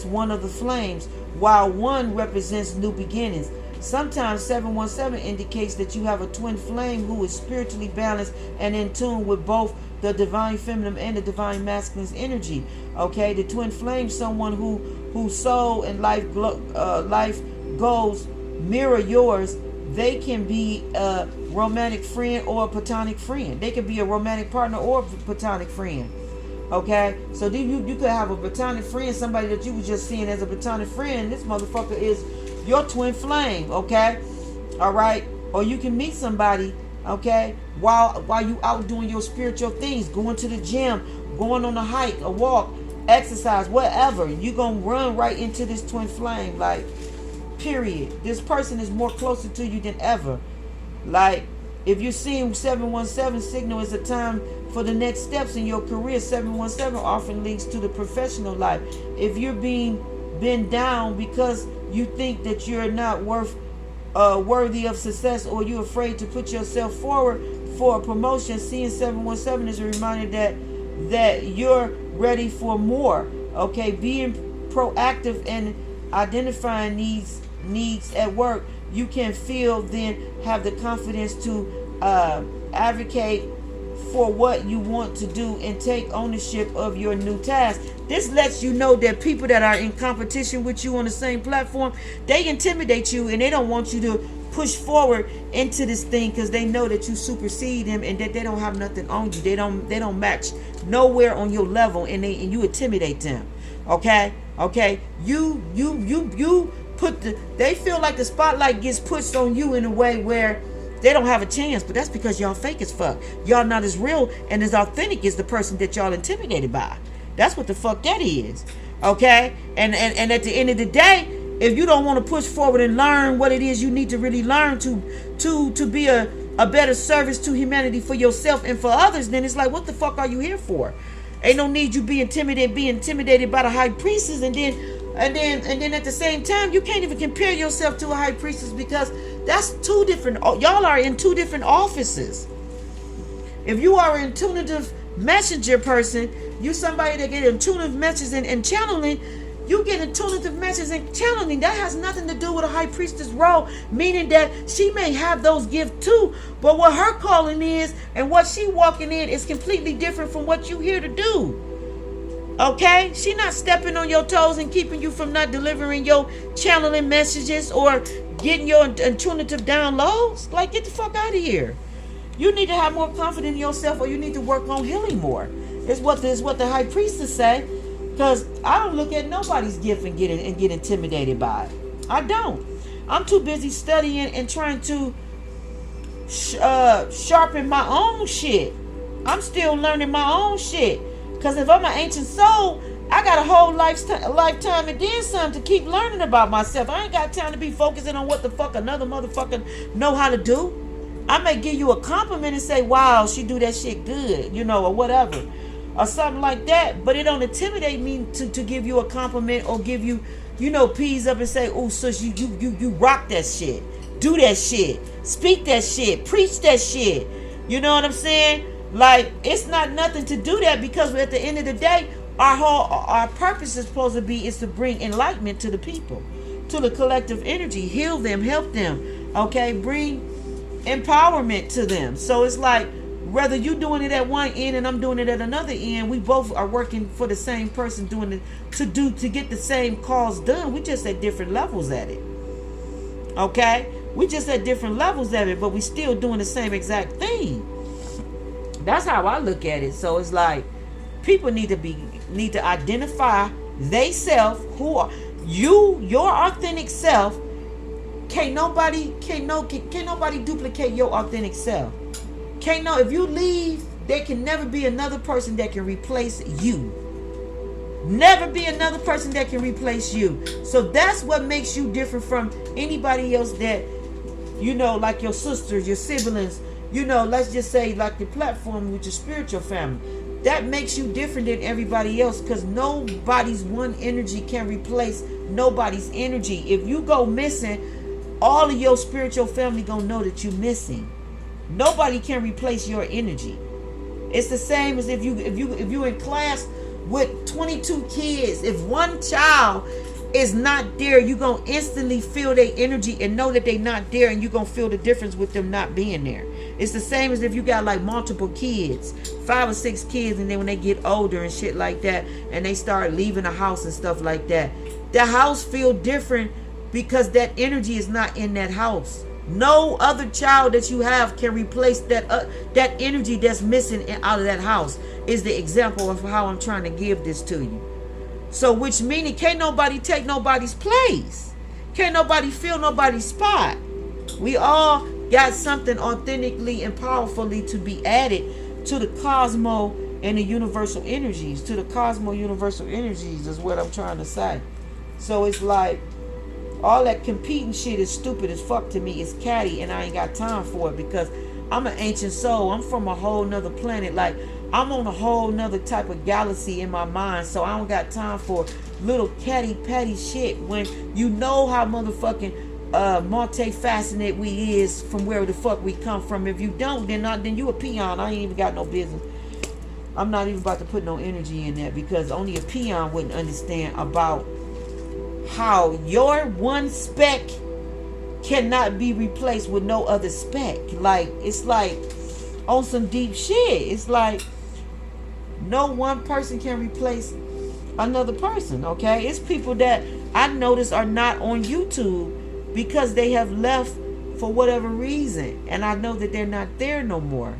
one of the flames, while 1 represents new beginnings. Sometimes 717 indicates that you have a twin flame who is spiritually balanced and in tune with both the divine feminine and the divine masculine's energy. Okay, the twin flame, someone whose soul and life goals mirror yours. They can be a romantic friend or a platonic friend. They can be a romantic partner or a platonic friend. Okay, so you could have a platonic friend, somebody that you was just seeing as a platonic friend. This motherfucker is your twin flame. Okay, all right. Or you can meet somebody, okay, while you out doing your spiritual things, going to the gym, going on a hike, a walk, exercise, whatever. You gonna run right into this twin flame, like, period. This person is more closer to you than ever. Like, if you're seeing 717 signal, it's a time for the next steps in your career. 717 often links to the professional life. If you're being bent down because you think that you're not worthy of success, or you're afraid to put yourself forward for a promotion, seeing 717 is a reminder that you're ready for more. Okay, being proactive and identifying needs at work, you can feel, then have the confidence to advocate for what you want to do and take ownership of your new task. This lets you know that people that are in competition with you on the same platform, they intimidate you and they don't want you to push forward into this thing because they know that you supersede them and that they don't have nothing on you. They don't match nowhere on your level, and you intimidate them. Okay? You they feel like the spotlight gets pushed on you in a way where they don't have a chance, but that's because y'all fake as fuck. Y'all not as real and as authentic as the person that y'all intimidated by. That's what the fuck that is. Okay? And at the end of the day, if you don't want to push forward and learn what it is you need to really learn to be a better service to humanity for yourself and for others, then it's like, what the fuck are you here for? Ain't no need you be intimidated by the high priestess, and then at the same time you can't even compare yourself to a high priestess, because that's two different, y'all are in two different offices. If you are an intuitive messenger person, you somebody that get intuitive messages and channeling, you get intuitive messages and channeling. That has nothing to do with a high priestess role, meaning that she may have those gifts too, but what her calling is and what she walking in is completely different from what you here to do. Okay? She not stepping on your toes and keeping you from not delivering your channeling messages or getting your intuitive downloads. Like, get the fuck out of here. You need to have more confidence in yourself, or you need to work on healing more. It's what the high priestess say. Because I don't look at nobody's gift and get intimidated by it. I don't. I'm too busy studying and trying to sharpen my own shit. I'm still learning my own shit. Because if I'm an ancient soul, I got a whole lifetime and then some to keep learning about myself. I ain't got time to be focusing on what the fuck another motherfucker know how to do. I may give you a compliment and say, wow, she do that shit good, or whatever. Or something like that, but it don't intimidate me to give you a compliment or give you, peas up and say, oh, sis, you rock that shit, do that shit, speak that shit, preach that shit. You know what I'm saying? Like, it's not nothing to do that, because at the end of the day, our purpose is supposed to be is to bring enlightenment to the people, to the collective energy, heal them, help them, okay, bring empowerment to them. So it's like, whether you doing it at one end and I'm doing it at another end, we both are working for the same person, doing it to get the same cause done. We just at different levels at it. Okay? We just at different levels at it, but we still doing the same exact thing. That's how I look at it. So it's like, people need to identify they self, who are you, your authentic self. Can't nobody duplicate your authentic self. If you leave, there can never be another person that can replace you. Never be another person that can replace you. So that's what makes you different from anybody else that, like your sisters, your siblings, let's just say like the platform with your spiritual family. That makes you different than everybody else, because nobody's one energy can replace nobody's energy. If you go missing, all of your spiritual family gonna know that you're missing. Nobody can replace your energy. It's the same as if you in class with 22 kids. If one child is not there, you're going to instantly feel their energy and know that they're not there, and you're going to feel the difference with them not being there. It's the same as if you got like multiple kids, 5 or 6 kids, and then when they get older and shit like that, and they start leaving the house and stuff like that, the house feel different because that energy is not in that house. No other child that you have can replace that energy that's missing out of that house. Is the example of how I'm trying to give this to you. So, which meaning, can't nobody take nobody's place. Can't nobody fill nobody's spot. We all got something authentically and powerfully to be added to the cosmo and the universal energies. To the cosmo universal energies is what I'm trying to say. So it's like, all that competing shit is stupid as fuck to me. It's catty, and I ain't got time for it, because I'm an ancient soul. I'm from a whole nother planet. Like, I'm on a whole nother type of galaxy in my mind, so I don't got time for little catty patty shit when you know how motherfucking multifaceted we is from where the fuck we come from. If you don't, then you a peon. I ain't even got no business. I'm not even about to put no energy in that, because only a peon wouldn't understand about how your one speck cannot be replaced with no other speck. Like, it's like on some deep shit. It's like no one person can replace another person, okay? It's people that I notice are not on YouTube because they have left for whatever reason, and I know that they're not there no more,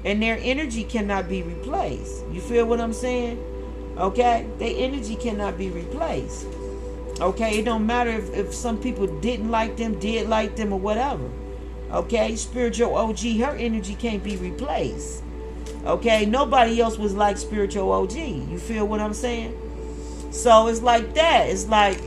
and their energy cannot be replaced. You feel what I'm saying? Okay, their energy cannot be replaced. Okay, it don't matter if some people didn't like them, did like them, or whatever. Okay, spiritual OG, her energy can't be replaced. Okay, nobody else was like spiritual OG. You feel what I'm saying? So it's like that. It's like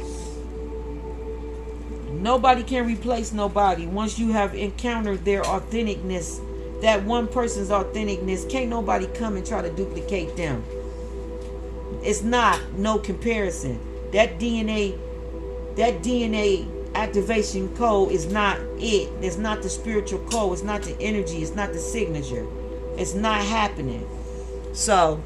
nobody can replace nobody. Once you have encountered their authenticness, that one person's authenticness, can't nobody come and try to duplicate them. It's not no comparison. That DNA activation code is not it. It's not the spiritual code. It's not the energy. It's not the signature. It's not happening. So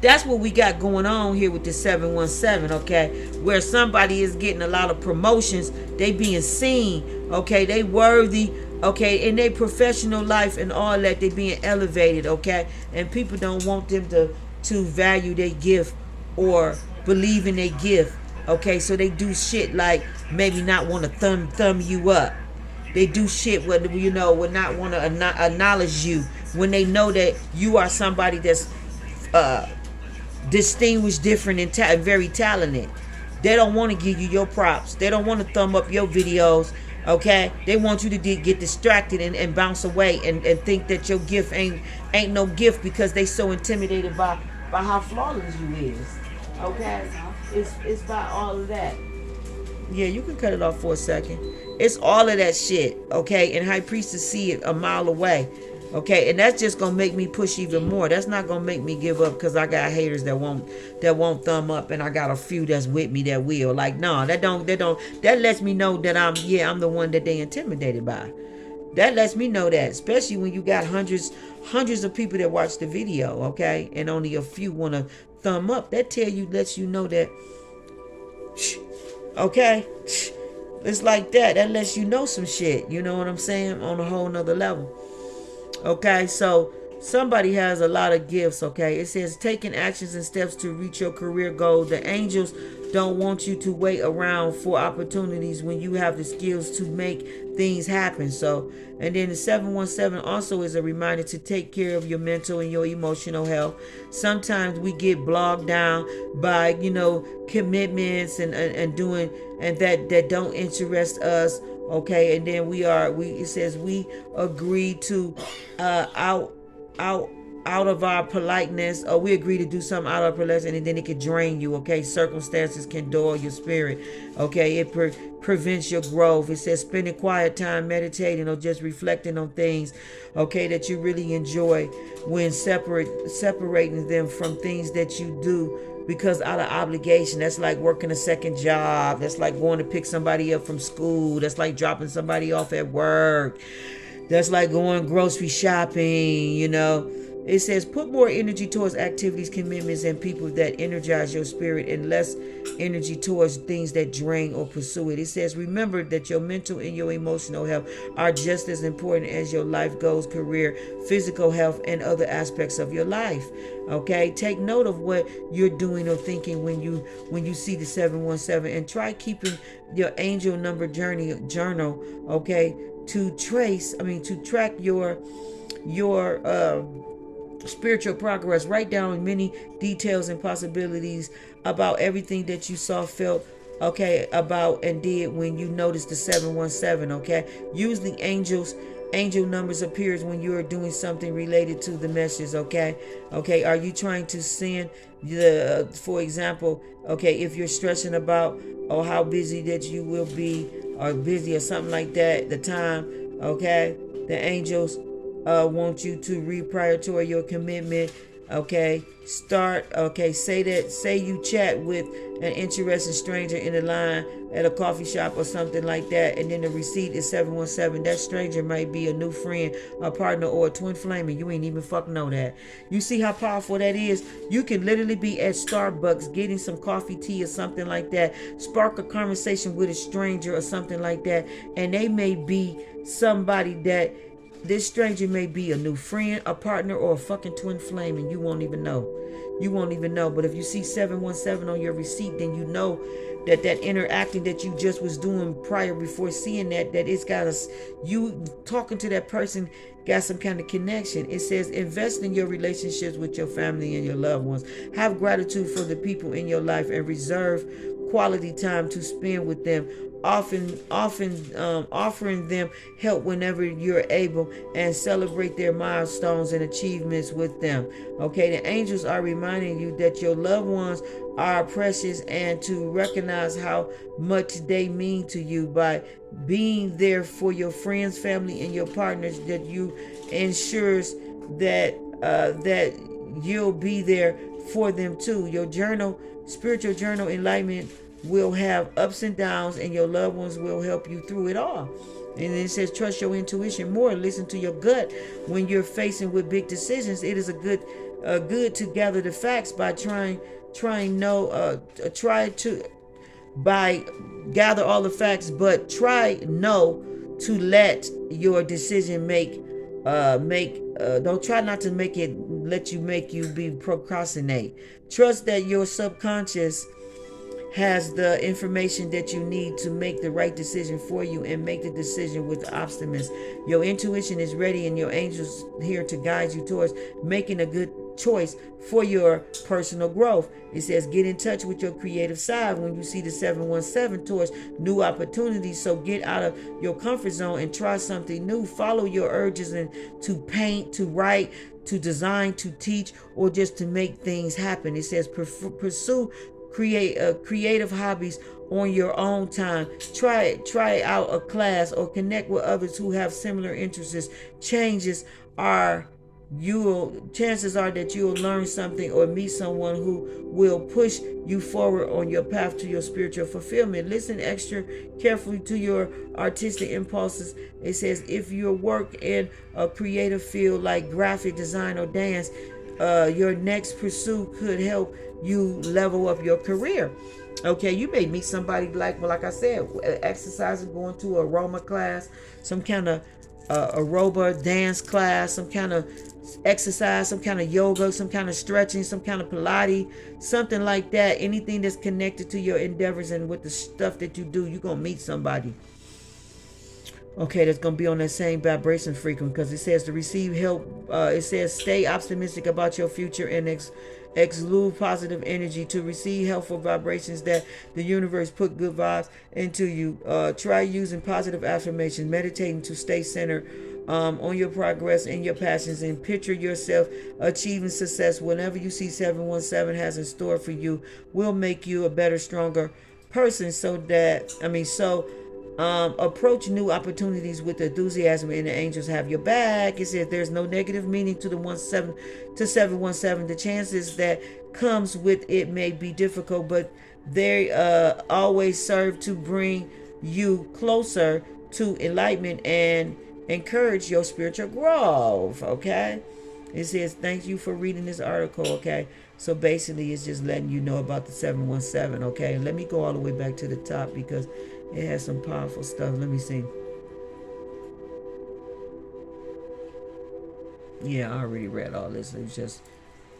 that's what we got going on here with the 717, okay? Where somebody is getting a lot of promotions, they being seen, okay? They worthy, okay? In their professional life and all that, they being elevated, okay? And people don't want them to value their gift or believe in their gift, okay? So they do shit like maybe not want to thumb you up. They do shit with, would not want to acknowledge you when they know that you are somebody that's distinguished, different, and very talented. They don't want to give you your props. They don't want to thumb up your videos, okay? They want you to get distracted and bounce away and think that your gift ain't no gift, because they so intimidated by how flawless you is, okay? It's by all of that. Yeah, you can cut it off for a second. It's all of that shit, okay? And High Priestess see it a mile away, okay? And that's just gonna make me push even more. That's not gonna make me give up because I got haters that won't thumb up, and I got a few that's with me that will. Like, no, that lets me know that I'm the one that they intimidated by. That lets me know that, especially when you got hundreds of people that watch the video, okay? And only a few want to thumb up. That lets you know that, okay? It's like that. That lets you know some shit. You know what I'm saying? On a whole nother level. Okay, so somebody has a lot of gifts, okay? It says taking actions and steps to reach your career goal. The angels don't want you to wait around for opportunities when you have the skills to make things happen. So, and then the 717 also is a reminder to take care of your mental and your emotional health. Sometimes we get bogged down by, commitments and doing, and that don't interest us. Okay, and then it says we agree to out of our politeness, or we agree to do something out of our politeness, and then it could drain you. Okay, circumstances can dull your spirit. Okay, it prevents your growth. It says spending quiet time meditating or just reflecting on things, okay, that you really enjoy, when separating them from things that you do because out of obligation. That's like working a second job. That's like going to pick somebody up from school. That's like dropping somebody off at work. That's like going grocery shopping, It says put more energy towards activities, commitments, and people that energize your spirit, and less energy towards things that drain or pursue it. It says remember that your mental and your emotional health are just as important as your life goals, career, physical health, and other aspects of your life. Okay, take note of what you're doing or thinking when you see the 717, and try keeping your angel number journal, okay, to track your spiritual progress. Write down many details and possibilities about everything that you saw, felt, okay, about and did when you noticed the 717. Okay, usually angel numbers appears when you are doing something related to the message. Okay, are you trying to send for example, okay, if you're stressing about how busy that you will be, or busy or something like that, the time, okay, the angels want you to reprioritize your commitment. Okay, say you chat with an interested stranger in the line at a coffee shop or something like that, and then the receipt is 717. That stranger might be a new friend, a partner, or a twin flame, and you ain't even fucking know that. You see how powerful that is? You can literally be at Starbucks getting some coffee, tea, or something like that, spark a conversation with a stranger or something like that, and they may be somebody that this stranger may be a new friend, a partner, or a fucking twin flame, and you won't even know. You won't even know. But if you see 717 on your receipt, then you know that interacting that you just was doing prior before seeing that it's got us, you talking to that person got some kind of connection. It says invest in your relationships with your family and your loved ones. Have gratitude for the people in your life and reserve quality time to spend with them, often offering them help whenever you're able, and celebrate their milestones and achievements with them. Okay, the angels are reminding you that your loved ones are precious and to recognize how much they mean to you by being there for your friends, family, and your partners. That you ensures that you'll be there for them too. Your journal, spiritual journal enlightenment, will have ups and downs, and your loved ones will help you through it all. And it says trust your intuition more, listen to your gut when you're facing with big decisions. It is a good to gather the facts by gather all the facts, but to let your decision don't try not to make you be procrastinate. Trust that your subconscious has the information that you need to make the right decision for you, and make the decision with optimism. Your intuition is ready, and your angels here to guide you towards making a good choice for your personal growth. It says get in touch with your creative side when you see the 717 towards new opportunities. So get out of your comfort zone and try something new. Follow your urges and to paint, to write, to design, to teach, or just to make things happen. It says pursue creative hobbies on your own time. Try out a class or connect with others who have similar interests. Chances are that you'll learn something or meet someone who will push you forward on your path to your spiritual fulfillment. Listen extra carefully to your artistic impulses. It says if you work in a creative field like graphic design or dance, your next pursuit could help you level up your career. Okay, you may meet somebody like I said, exercising, going to a aroma class, some kind of aeroba dance class, some kind of exercise, some kind of yoga, some kind of stretching, some kind of Pilates, something like that. Anything that's connected to your endeavors and with the stuff that you do, you're going to meet somebody. Okay, that's going to be on that same vibration frequency, because it says to receive help. It says stay optimistic about your future and exude positive energy. To receive helpful vibrations that the universe put good vibes into you. Try using positive affirmations, meditating to stay centered on your progress and your passions, and picture yourself achieving success. Whenever you see 717 has in store for you, will make you a better, stronger person. Approach new opportunities with enthusiasm, and the angels have your back. It says there's no negative meaning to the 717. The chances that comes with it may be difficult, but they always serve to bring you closer to enlightenment and encourage your spiritual growth. Okay, it says thank you for reading this article. Okay, so basically it's just letting you know about the 717. Okay, let me go all the way back to the top because it has some powerful stuff. Let me see. Yeah, I already read all this. It's just,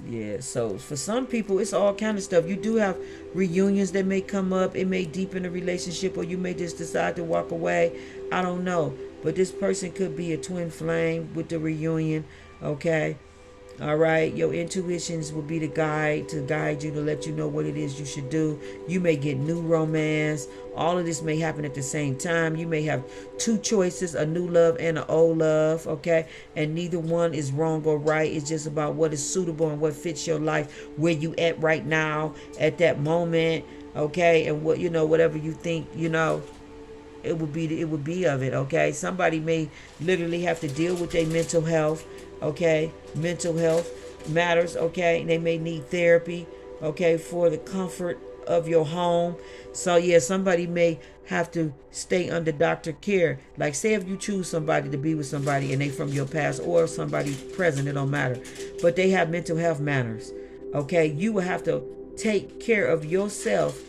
yeah. So for some people, it's all kind of stuff. You do have reunions that may come up. It may deepen a relationship, or you may just decide to walk away. I don't know. But this person could be a twin flame with the reunion. Okay. All right, your intuitions will be the guide to guide you, to let you know what it is you should do. You may get new romance. All of this may happen at the same time. You may have two choices, a new love and an old love, okay? And neither one is wrong or right. It's just about what is suitable and what fits your life, where you at right now, at that moment, okay? And whatever you think, it would be of it. Okay, somebody may literally have to deal with their mental health. Okay, mental health matters. Okay, they may need therapy. Okay, for the comfort of your home. So yeah, somebody may have to stay under doctor care. Like say if you choose somebody to be with somebody and they from your past or somebody present, it don't matter. But they have mental health matters. Okay, you will have to take care of yourself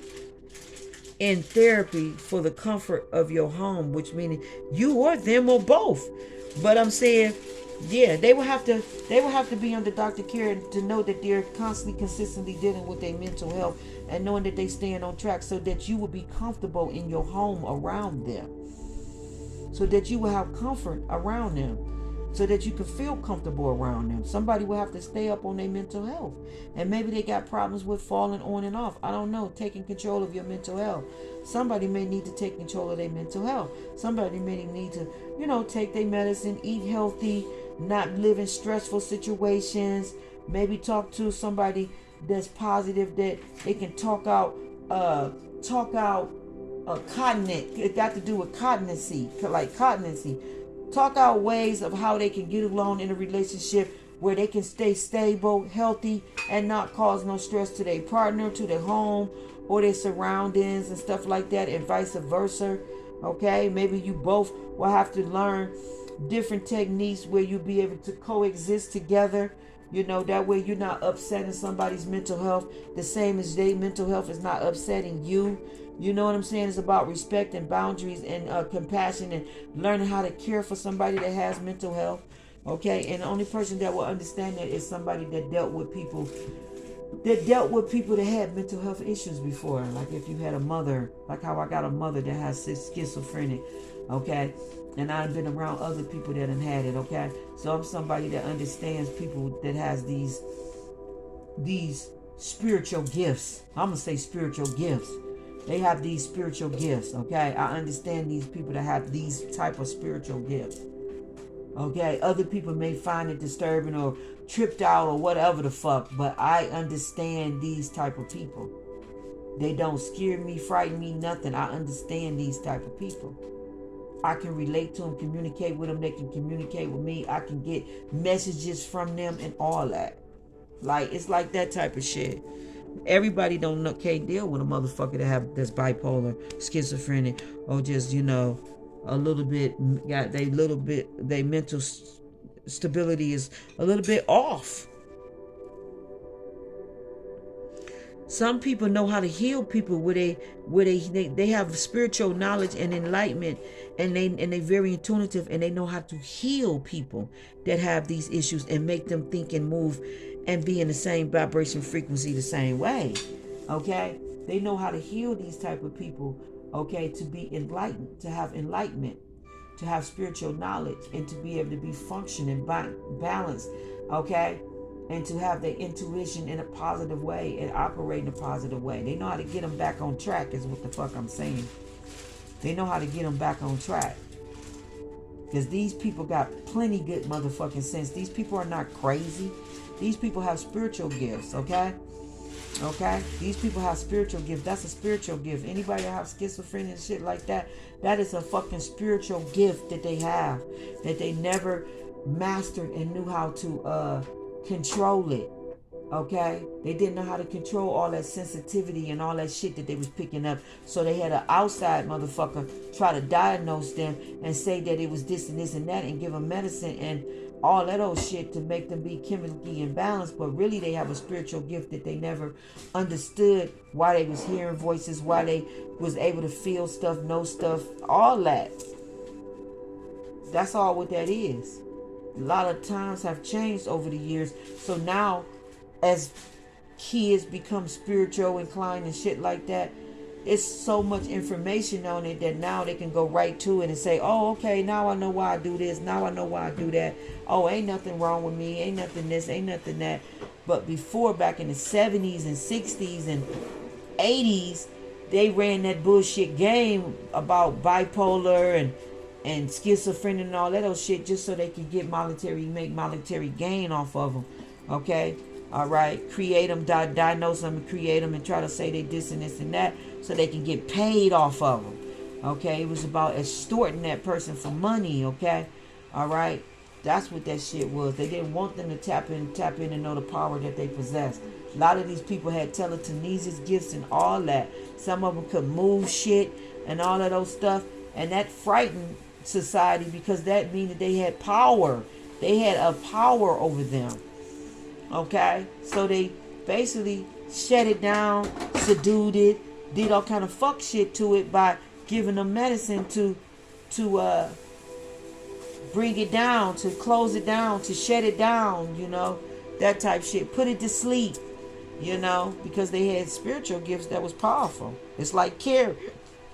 in therapy for the comfort of your home, which means you or them or both. But I'm saying, yeah, they will have to be under doctor care to know that they're constantly, consistently dealing with their mental health and knowing that they staying on track, so that you will be comfortable in your home around them, so that you will have comfort around them, so that you can feel comfortable around them. Somebody will have to stay up on their mental health, and maybe they got problems with falling on and off. I don't know, taking control of your mental health. Somebody may need to take control of their mental health. Somebody may need to, take their medicine, eat healthy, not live in stressful situations. Maybe talk to somebody that's positive, that they can talk out continent. It got to do with continency, like continency. Talk out ways of how they can get along in a relationship where they can stay stable, healthy, and not cause no stress to their partner, to their home, or their surroundings and stuff like that, and vice versa. Okay, maybe you both will have to learn different techniques where you'll be able to coexist together. That way you're not upsetting somebody's mental health the same as their mental health is not upsetting you. You know what I'm saying? It's about respect and boundaries and compassion and learning how to care for somebody that has mental health. Okay, and the only person that will understand that is somebody that dealt with people that had mental health issues before. Like if you had a mother, like how I got a mother that has schizophrenic, okay? And I've been around other people that have had it, okay? So I'm somebody that understands people that has these spiritual gifts. I'm going to say spiritual gifts. They have these spiritual gifts, okay? I understand these people that have these type of spiritual gifts. Okay, other people may find it disturbing or tripped out or whatever the fuck, but I understand these type of people. They don't scare me, frighten me, nothing. I understand these type of people. I can relate to them, communicate with them. They can communicate with me. I can get messages from them and all that. Like, it's like that type of shit. Everybody can't deal with a motherfucker that's bipolar, schizophrenic, or just, a little bit, their mental stability is a little bit off. Some people know how to heal people where they have spiritual knowledge and enlightenment, and they very intuitive, and they know how to heal people that have these issues and make them think and move and be in the same vibration frequency the same way. Okay, they know how to heal these type of people. Okay, to be enlightened, to have enlightenment, to have spiritual knowledge, and to be able to be functioning, balanced. Okay. And to have their intuition in a positive way and operate in a positive way. They know how to get them back on track, is what the fuck I'm saying. They know how to get them back on track. Because these people got plenty good motherfucking sense. These people are not crazy. These people have spiritual gifts, okay? Okay? These people have spiritual gifts. That's a spiritual gift. Anybody that have schizophrenia and shit like that, that is a fucking spiritual gift that they have. That they never mastered and knew how to control it. Okay, they didn't know how to control all that sensitivity and all that shit that they was picking up, so they had an outside motherfucker try to diagnose them and say that it was this and this and that and give them medicine and all that old shit to make them be chemically imbalanced. But really they have a spiritual gift that they never understood, why they was hearing voices, why they was able to feel stuff, know stuff, all that. That's all what that is. A lot of times have changed over the years. So now, as kids become spiritual inclined and shit like that, it's so much information on it that now they can go right to it and say, oh, okay, now I know why I do this. Now I know why I do that. Oh, ain't nothing wrong with me. Ain't nothing this. Ain't nothing that. But before, back in the 70s and 60s and 80s, they ran that bullshit game about bipolar and schizophrenia and all that old shit just so they could make monetary gain off of them. Okay? All right? Create them, diagnose them, and create them and try to say they this and this and that so they can get paid off of them. Okay, it was about extorting that person for money. Okay, all right. That's what that shit was. They didn't want them to tap in and know the power that they possess. A lot of these people had telekinesis gifts and all that. Some of them could move shit and all of those stuff. And that frightened society because that means that they had power. They had a power over them. Okay? So they basically shut it down, subdued it, did all kind of fuck shit to it by giving them medicine to bring it down, to close it down, to shut it down, you know, that type shit. Put it to sleep, you know, because they had spiritual gifts that was powerful. It's like Carrie.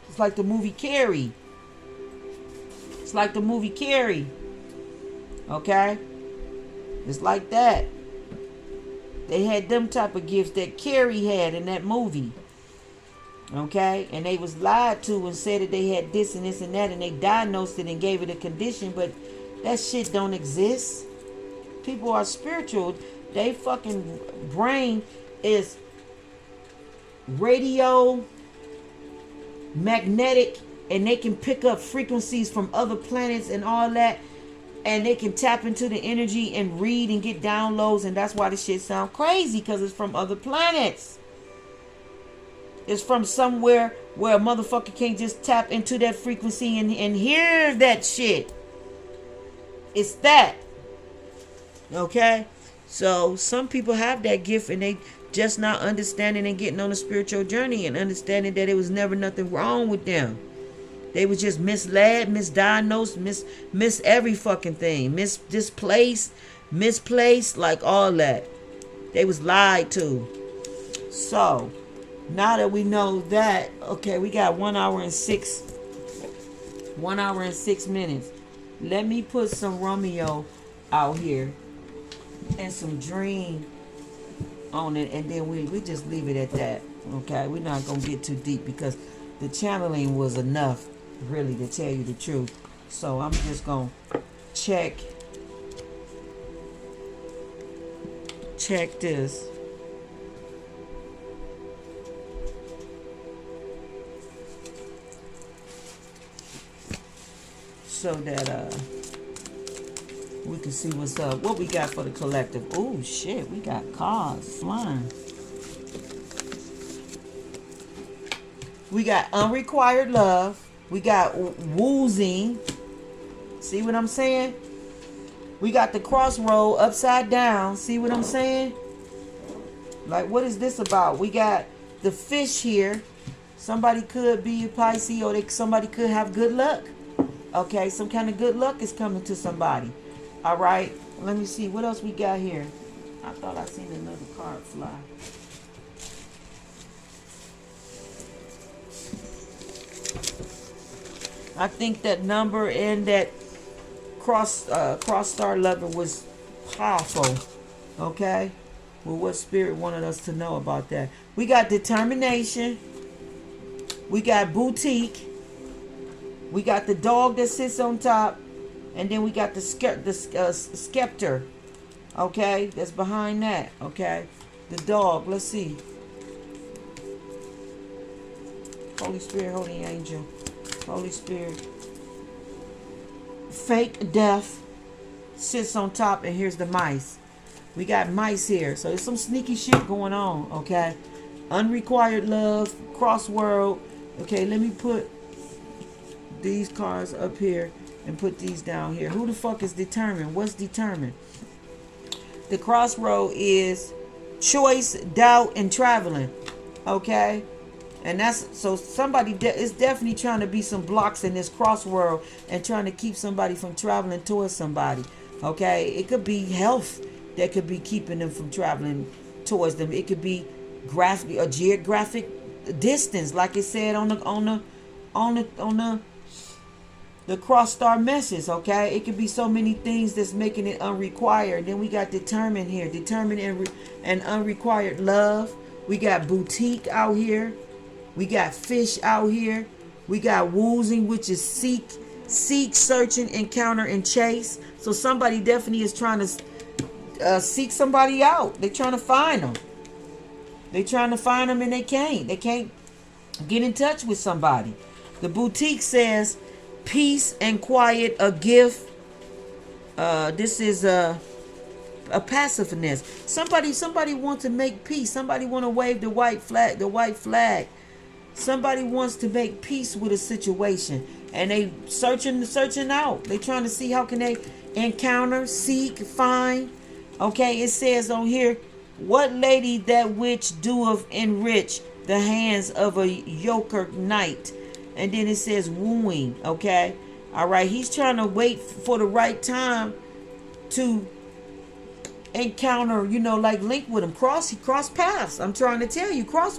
It's like the movie Carrie. It's like the movie Carrie. Okay? It's like that. They had them type of gifts that Carrie had in that movie. Okay? And they was lied to and said that they had this and this and that, and they diagnosed it and gave it a condition, but that shit don't exist. People are spiritual. They fucking brain is radio magnetic, and they can pick up frequencies from other planets and all that, and they can tap into the energy and read and get downloads, and that's why this shit sound crazy, because it's from other planets. It's from somewhere where a motherfucker can't just tap into that frequency and hear that shit. It's that. Okay? So some people have that gift, and they just not understanding and getting on a spiritual journey and understanding that it was never nothing wrong with them. They was just misled, misdiagnosed, miss every fucking thing. Displaced, misplaced, like all that. They was lied to. So now that we know that, okay, we got 1 hour and 6 minutes. Let me put some Romeo out here and some Dream on it, and then we just leave it at that. Okay, we're not gonna get too deep because the channeling was enough, really, to tell you the truth. So I'm just gonna check this. So that we can see what's up. What we got for the collective? Oh shit, we got cars flying. We got unrequited love. We got woozing. See what I'm saying? We got the crossroad upside down. See what I'm saying? Like, what is this about? We got the fish here. Somebody could be a Pisces, or somebody could have good luck. Okay, some kind of good luck is coming to somebody. All right, let me see what else we got here. I thought I seen another card fly. I think that number and that cross star lover was powerful. Okay, well, what spirit wanted us to know about that? We got determination. We got boutique. We got the dog that sits on top, and then we got the scepter, okay, that's behind that, okay, the dog. Let's see. Holy Spirit, Holy Angel, Holy Spirit. Fake death sits on top, and here's the mice. We got mice here, so there's some sneaky shit going on, okay. Unrequited love, cross world. Okay, let me put these cards up here and put these down here. Who the fuck is determined? What's determined? The crossroad is choice, doubt, and traveling. Okay? And that's, so somebody is definitely trying to be some blocks in this crossroad and trying to keep somebody from traveling towards somebody. Okay? It could be health that could be keeping them from traveling towards them. It could be graphic or geographic distance, like it said on the cross star message. Okay, it could be so many things that's making it unrequired. Then we got determined here, determined and unrequited love. We got boutique out here. We got fish out here. We got woozing, which is seek, searching, encounter, and chase. So somebody definitely is trying to seek somebody out. They're trying to find them. They're trying to find them, and they can't. They can't get in touch with somebody. The boutique says, peace and quiet, a gift. This is a passiveness. Somebody wants to make peace. Somebody want to wave the white flag. The white flag. Somebody wants to make peace with a situation, and they searching out. They trying to see how can they encounter, seek, find. Okay, it says on here, what lady that which doeth enrich the hands of a yoker knight, and then it says wooing. Okay, all right. He's trying to wait for the right time to encounter, like link with him, cross paths. I'm trying to tell you, cross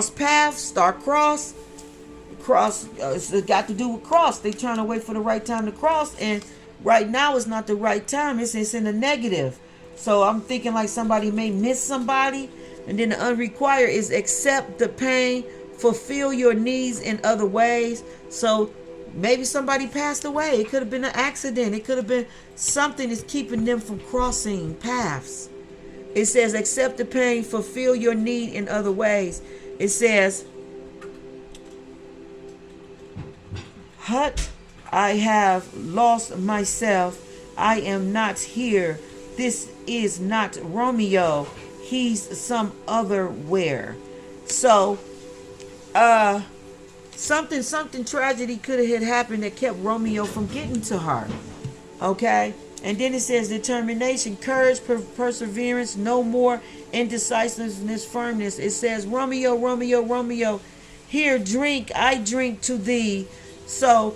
path, start cross. It's got to do with cross. They trying to wait for the right time to cross, and right now is not the right time. It's in the negative. So I'm thinking like somebody may miss somebody. And then the unrequited is accept the pain, fulfill your needs in other ways. So maybe somebody passed away. It could have been an accident. It could have been something that's keeping them from crossing paths. It says, accept the pain, fulfill your need in other ways. It says, Hut, I have lost myself. I am not here. This is not Romeo. He's some other where. So, something tragedy could have happened that kept Romeo from getting to her. Okay? And then it says determination, courage, perseverance, no more indecisiveness, firmness. It says, Romeo, Romeo, Romeo, here, drink, I drink to thee. So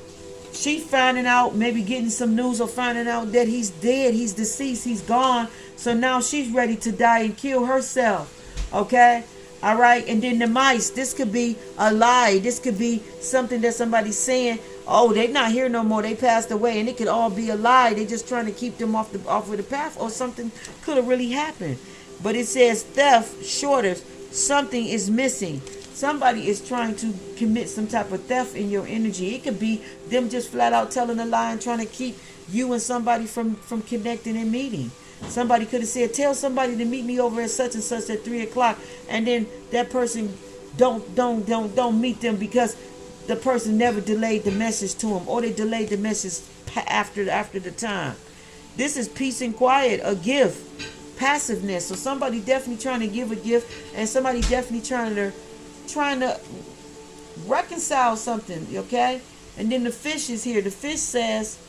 she finding out, maybe getting some news or finding out that he's dead, he's deceased, he's gone. So now she's ready to die and kill herself. Okay? All right. And then the mice, this could be a lie. This could be something that somebody's saying, oh, they're not here no more, they passed away, and it could all be a lie. They're just trying to keep them off of the path, or something could have really happened. But it says theft, shortage, something is missing. Somebody is trying to commit some type of theft in your energy. It could be them just flat out telling a lie and trying to keep you and somebody from connecting and meeting. Somebody could have said, tell somebody to meet me over at such and such at 3 o'clock, and then that person don't meet them because the person never delayed the message to them, or they delayed the message after the time. This is peace and quiet, a gift, passiveness. So somebody definitely trying to give a gift, and somebody definitely trying to reconcile something. Okay, and then the fish is here. The fish says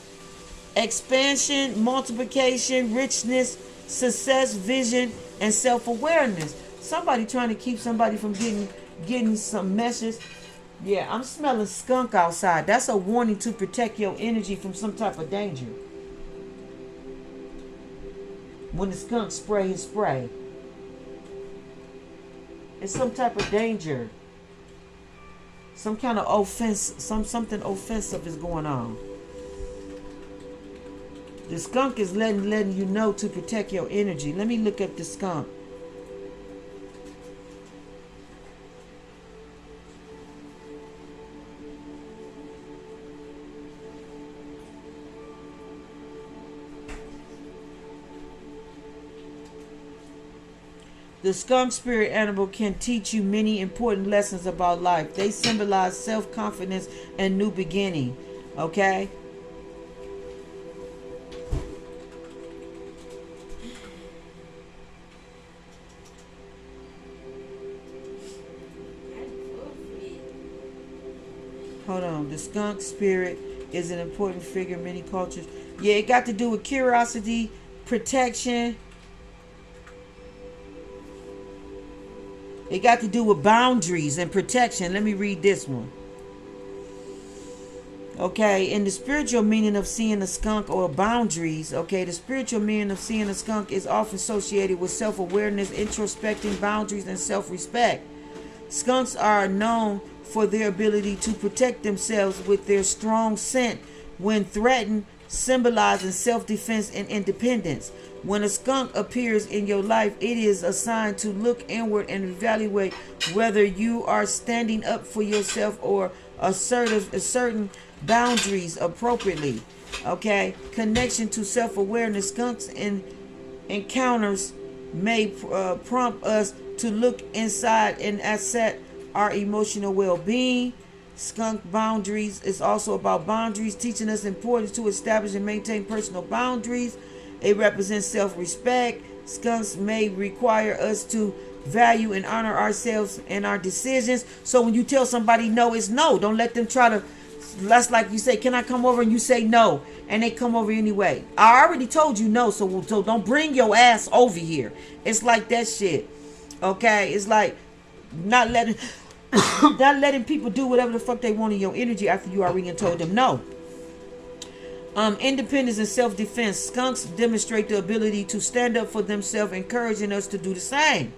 expansion, multiplication, richness, success, vision, and self-awareness. Somebody trying to keep somebody from getting some message. Yeah, I'm smelling skunk outside. That's a warning to protect your energy from some type of danger. When the skunk spray his spray, it's some type of danger. Some kind of offense, something offensive is going on. The skunk is letting you know to protect your energy. Let me look up the skunk. The skunk spirit animal can teach you many important lessons about life. They symbolize self-confidence and new beginning. Okay? Hold on. The skunk spirit is an important figure in many cultures. Yeah, it got to do with curiosity, protection. It got to do with boundaries and protection. Let me read this one. Okay, in the spiritual meaning of seeing a skunk or boundaries, okay, the spiritual meaning of seeing a skunk is often associated with self-awareness, introspecting, boundaries, and self-respect. Skunks are known for their ability to protect themselves with their strong scent when threatened, symbolizing self-defense and independence. When a skunk appears in your life, it is a sign to look inward and evaluate whether you are standing up for yourself or asserting boundaries appropriately. Okay, connection to self-awareness. Skunks and encounters may prompt us to look inside and assess our emotional well-being. Skunk boundaries is also about boundaries, teaching us the importance to establish and maintain personal boundaries. It represents self-respect. Skunks may require us to value and honor ourselves and our decisions. So when you tell somebody no, it's no. Don't let them try to. That's like you say, can I come over? And you say no, and they come over anyway. I already told you no, so don't bring your ass over here. It's like that shit. Okay, it's like not letting not letting people do whatever the fuck they want in your energy after you already told them no. Independence and self-defense. Skunks demonstrate the ability to stand up for themselves, encouraging us to do the same.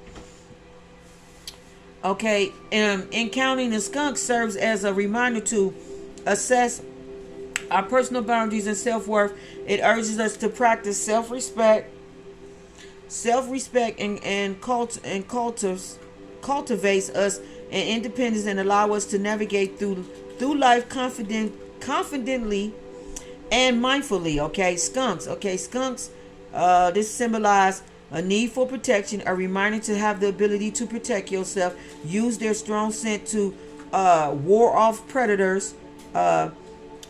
Okay, encountering a skunk serves as a reminder to assess our personal boundaries and self-worth. It urges us to practice self-respect and cultivates us in independence and allow us to navigate through life confidently and mindfully. Skunks this symbolize a need for protection, a reminder to have the ability to protect yourself, use their strong scent to ward off predators,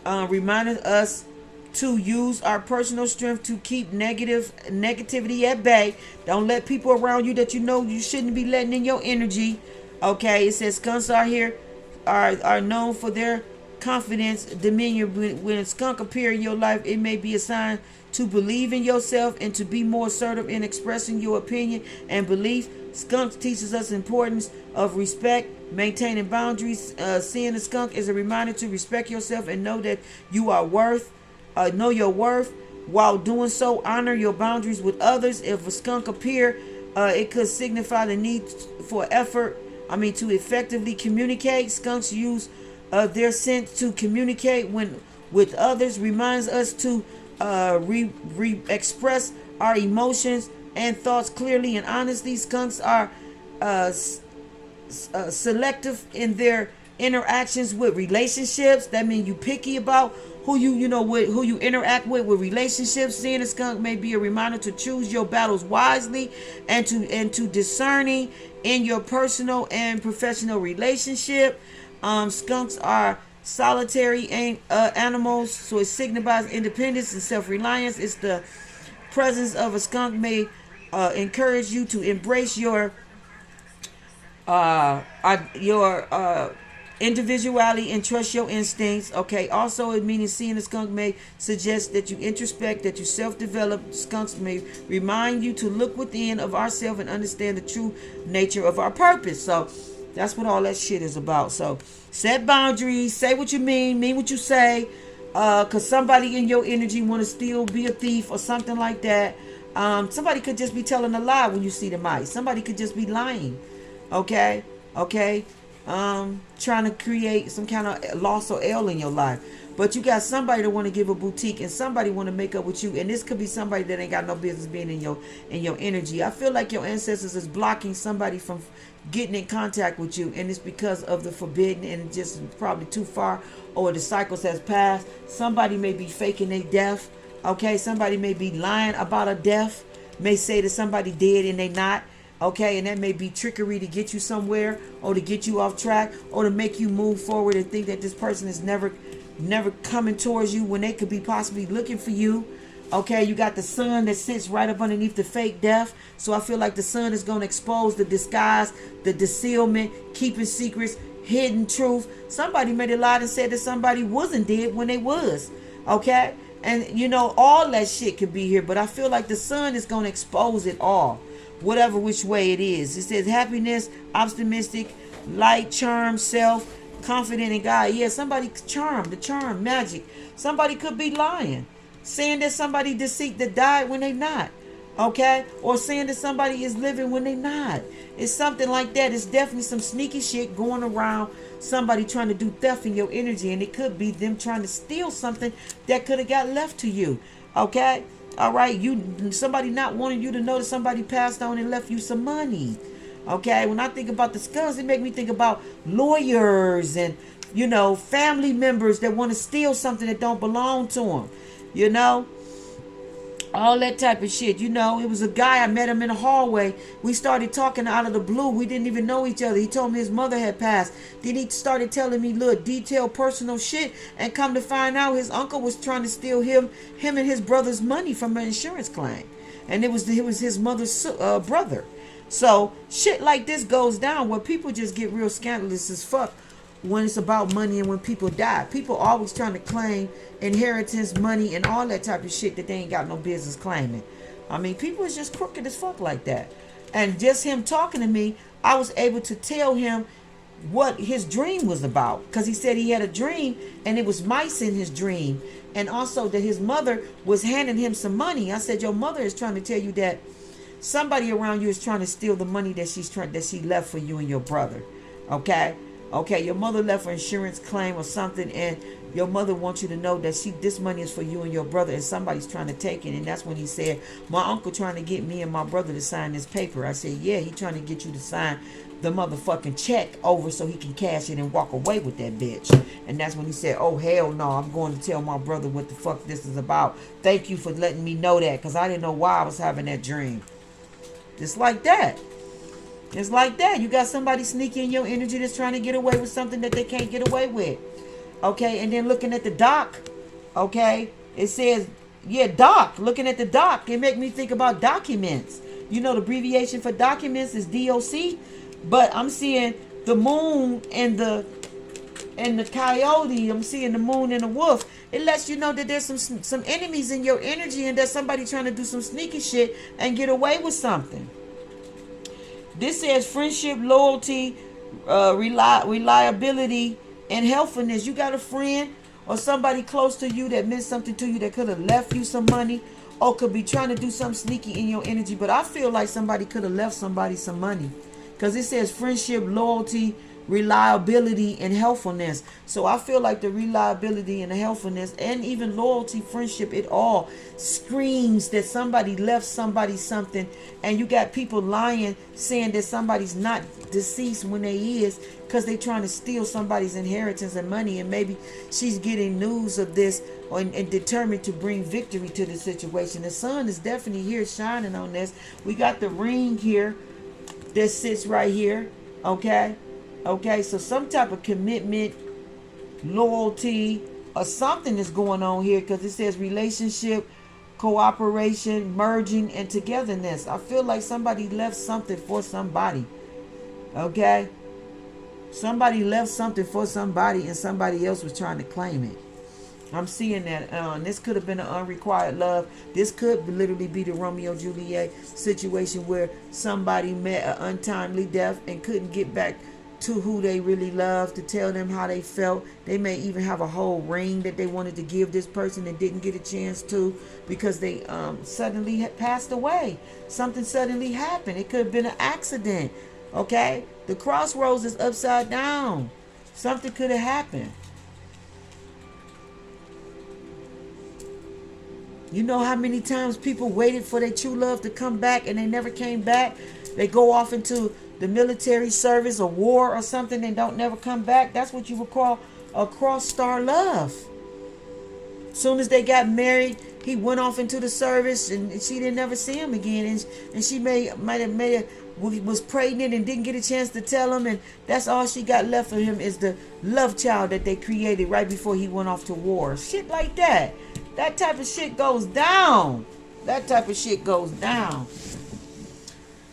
reminding us to use our personal strength to keep negativity at bay. Don't let people around you that you know you shouldn't be letting in your energy. Okay, it says skunks are known for their confidence, demeanor. When a skunk appear in your life, it may be a sign to believe in yourself and to be more assertive in expressing your opinion and belief. Skunks teaches us the importance of respect, maintaining boundaries. Seeing a skunk is a reminder to respect yourself and know that you are know your worth. While doing so, honor your boundaries with others. If a skunk appear, it could signify the need for effort. To effectively communicate. Skunks use their scent to communicate with others. Reminds us to express our emotions and thoughts clearly and honestly. Skunks are selective in their interactions with relationships. That means you picky about who who you interact with relationships. Seeing a skunk may be a reminder to choose your battles wisely and to discerning in your personal and professional relationship. Skunks are solitary animals, so it signifies independence and self-reliance. It's the presence of a skunk may encourage you to embrace your individuality and trust your instincts. Okay, also it means seeing a skunk may suggest that you introspect, that you self-develop. Skunks may remind you to look within of ourselves and understand the true nature of our purpose. So that's what all that shit is about. So set boundaries, say what you mean what you say, because somebody in your energy want to still be a thief or something like that. Somebody could just be telling a lie when you see the mice. Somebody could just be lying. Okay, trying to create some kind of loss or L in your life. But you got somebody that want to give a boutique, and somebody want to make up with you, and this could be somebody that ain't got no business being in your energy. I feel like your ancestors is blocking somebody from getting in contact with you, and it's because of the forbidden and just probably too far, or the cycles has passed. Somebody may be faking their death. Okay, somebody may be lying about a death, may say that somebody dead and they not. Okay, and that may be trickery to get you somewhere, or to get you off track, or to make you move forward and think that this person is never coming towards you when they could be possibly looking for you. Okay, you got the sun that sits right up underneath the fake death. So I feel like the sun is going to expose the disguise, the concealment, keeping secrets, hidden truth. Somebody made a lie and said that somebody wasn't dead when they was. Okay, and all that shit could be here, but I feel like the sun is going to expose it all, whatever which way it is. It says happiness, optimistic, light, charm, self, confident in God. Yeah, somebody the charm, magic. Somebody could be lying, saying that somebody deceased that died when they not. Okay, or saying that somebody is living when they not. It's something like that. It's definitely some sneaky shit going around. Somebody trying to do theft in your energy, and it could be them trying to steal something that could have got left to you. Okay. All right, somebody not wanting you to know that somebody passed on and left you some money. Okay, when I think about the skunks, it make me think about lawyers and family members that want to steal something that don't belong to them. All that type of shit. You know, it was a guy, I met him in the hallway. We started talking out of the blue. We didn't even know each other. He told me his mother had passed. Then he started telling me little detailed personal shit. And come to find out, his uncle was trying to steal him and his brother's money from an insurance claim. And it was his mother's brother. So shit like this goes down where people just get real scandalous as fuck when it's about money and when people die. People always trying to claim inheritance, money, and all that type of shit that they ain't got no business claiming. I mean, people is just crooked as fuck like that. And just him talking to me, I was able to tell him what his dream was about. Because he said he had a dream and it was mice in his dream. And also that his mother was handing him some money. I said, your mother is trying to tell you that somebody around you is trying to steal the money that she left for you and your brother. Okay? Okay, your mother left an insurance claim or something, and your mother wants you to know that this money is for you and your brother, and somebody's trying to take it. And that's when he said, my uncle trying to get me and my brother to sign this paper. I said, yeah, he trying to get you to sign the motherfucking check over so he can cash it and walk away with that bitch. And that's when he said, oh, hell no, I'm going to tell my brother what the fuck this is about. Thank you for letting me know that, because I didn't know why I was having that dream. Just like that. It's like that. You got somebody sneaking in your energy that's trying to get away with something that they can't get away with. Okay, and then looking at the doc, okay, it says, yeah, doc. Looking at the doc, it make me think about documents. You know, the abbreviation for documents is DOC, but I'm seeing the moon and the coyote. I'm seeing the moon and the wolf. It lets you know that there's some enemies in your energy and there's somebody trying to do some sneaky shit and get away with something. This says friendship, loyalty, reliability, and helpfulness. You got a friend or somebody close to you that meant something to you that could have left you some money or could be trying to do something sneaky in your energy. But I feel like somebody could have left somebody some money because it says friendship, loyalty, reliability, and helpfulness. So I feel like the reliability and the helpfulness and even loyalty, friendship, it all screams that somebody left somebody something. And you got people lying, saying that somebody's not deceased when they is, because they trying to steal somebody's inheritance and money. And maybe she's getting news of this and determined to bring victory to the situation. The sun is definitely here shining on this. We got the ring here that sits right here. Okay, so some type of commitment, loyalty, or something is going on here because it says relationship, cooperation, merging, and togetherness. I feel like somebody left something for somebody. Okay? Somebody left something for somebody and somebody else was trying to claim it. I'm seeing that. This could have been an unrequited love. This could literally be the Romeo Juliet situation where somebody met an untimely death and couldn't get back to who they really love to tell them how they felt. They may even have a whole ring that they wanted to give this person and didn't get a chance to because they suddenly had passed away. Something suddenly happened. It could have been an accident. Okay? The crossroads is upside down. Something could have happened. You know how many times people waited for their true love to come back and they never came back? They go off into the military service or war or something and don't never come back. That's what you would call a cross-star love. Soon as they got married, he went off into the service and she didn't never see him again. And she was pregnant and didn't get a chance to tell him. And that's all she got left for him is the love child that they created right before he went off to war. Shit like that. That type of shit goes down. That type of shit goes down.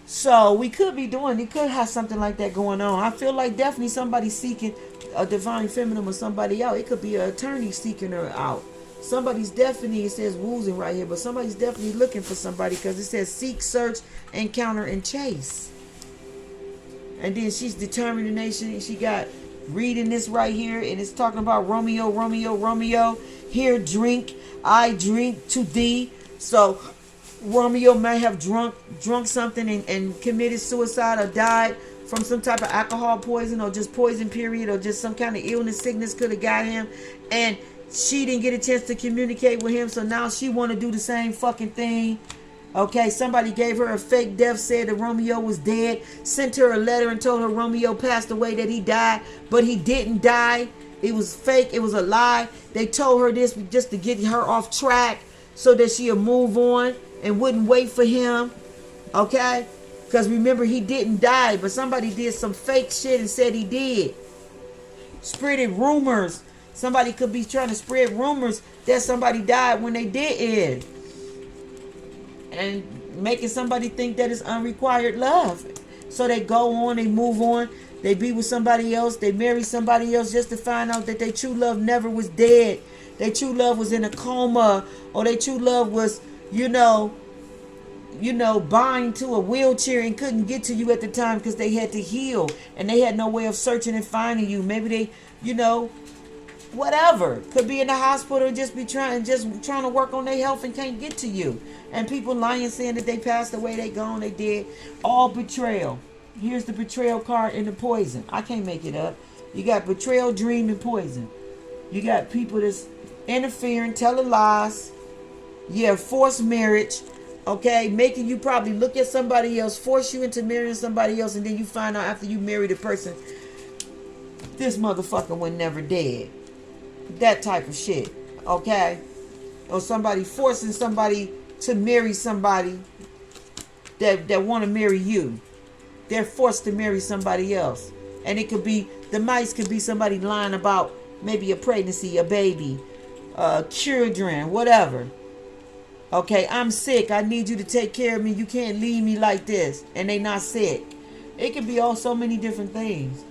So we could be doing, it could have something like that going on. I feel like definitely somebody seeking a divine feminine or somebody out. It could be an attorney seeking her out. Somebody's definitely, it says woozing right here, but somebody's definitely looking for somebody because it says seek, search, encounter, and chase. And then she's determination. She got reading this right here, and it's talking about Romeo, Romeo, Romeo. Here, drink, I drink to thee. So Romeo may have drunk something and committed suicide or died from some type of alcohol poison or just poison period or just some kind of illness, sickness could have got him. And she didn't get a chance to communicate with him. So now she want to do the same fucking thing. Okay, somebody gave her a fake death, said that Romeo was dead, sent her a letter and told her Romeo passed away, that he died, but he didn't die. It was fake. It was a lie. They told her this just to get her off track. so that she'll move on and wouldn't wait for him. Okay? Because remember, he didn't die, but somebody did some fake shit and said he did. Spreading rumors. Somebody could be trying to spread rumors that somebody died when they didn't. And making somebody think that it's unrequited love. So they go on, they move on, they be with somebody else, they marry somebody else just to find out that their true love never was dead. Their true love was in a coma, or their true love was, bind to a wheelchair and couldn't get to you at the time because they had to heal and they had no way of searching and finding you. Maybe they, whatever, could be in the hospital and just trying to work on their health and can't get to you. And people lying, saying that they passed away, they gone, they dead. All betrayal. Here's the betrayal card and the poison. I can't make it up. You got betrayal, dream, and poison. You got people that's interfering, telling lies. You have forced marriage. Okay, making you probably look at somebody else, force you into marrying somebody else, and then you find out after you marry the person, this motherfucker was never dead. That type of shit. Okay? Or somebody forcing somebody to marry somebody that want to marry you. They're forced to marry somebody else. And it could be, the mice could be somebody lying about maybe a pregnancy, a baby, children, whatever. Okay, I'm sick. I need you to take care of me. You can't leave me like this. And they not sick. It could be all so many different things.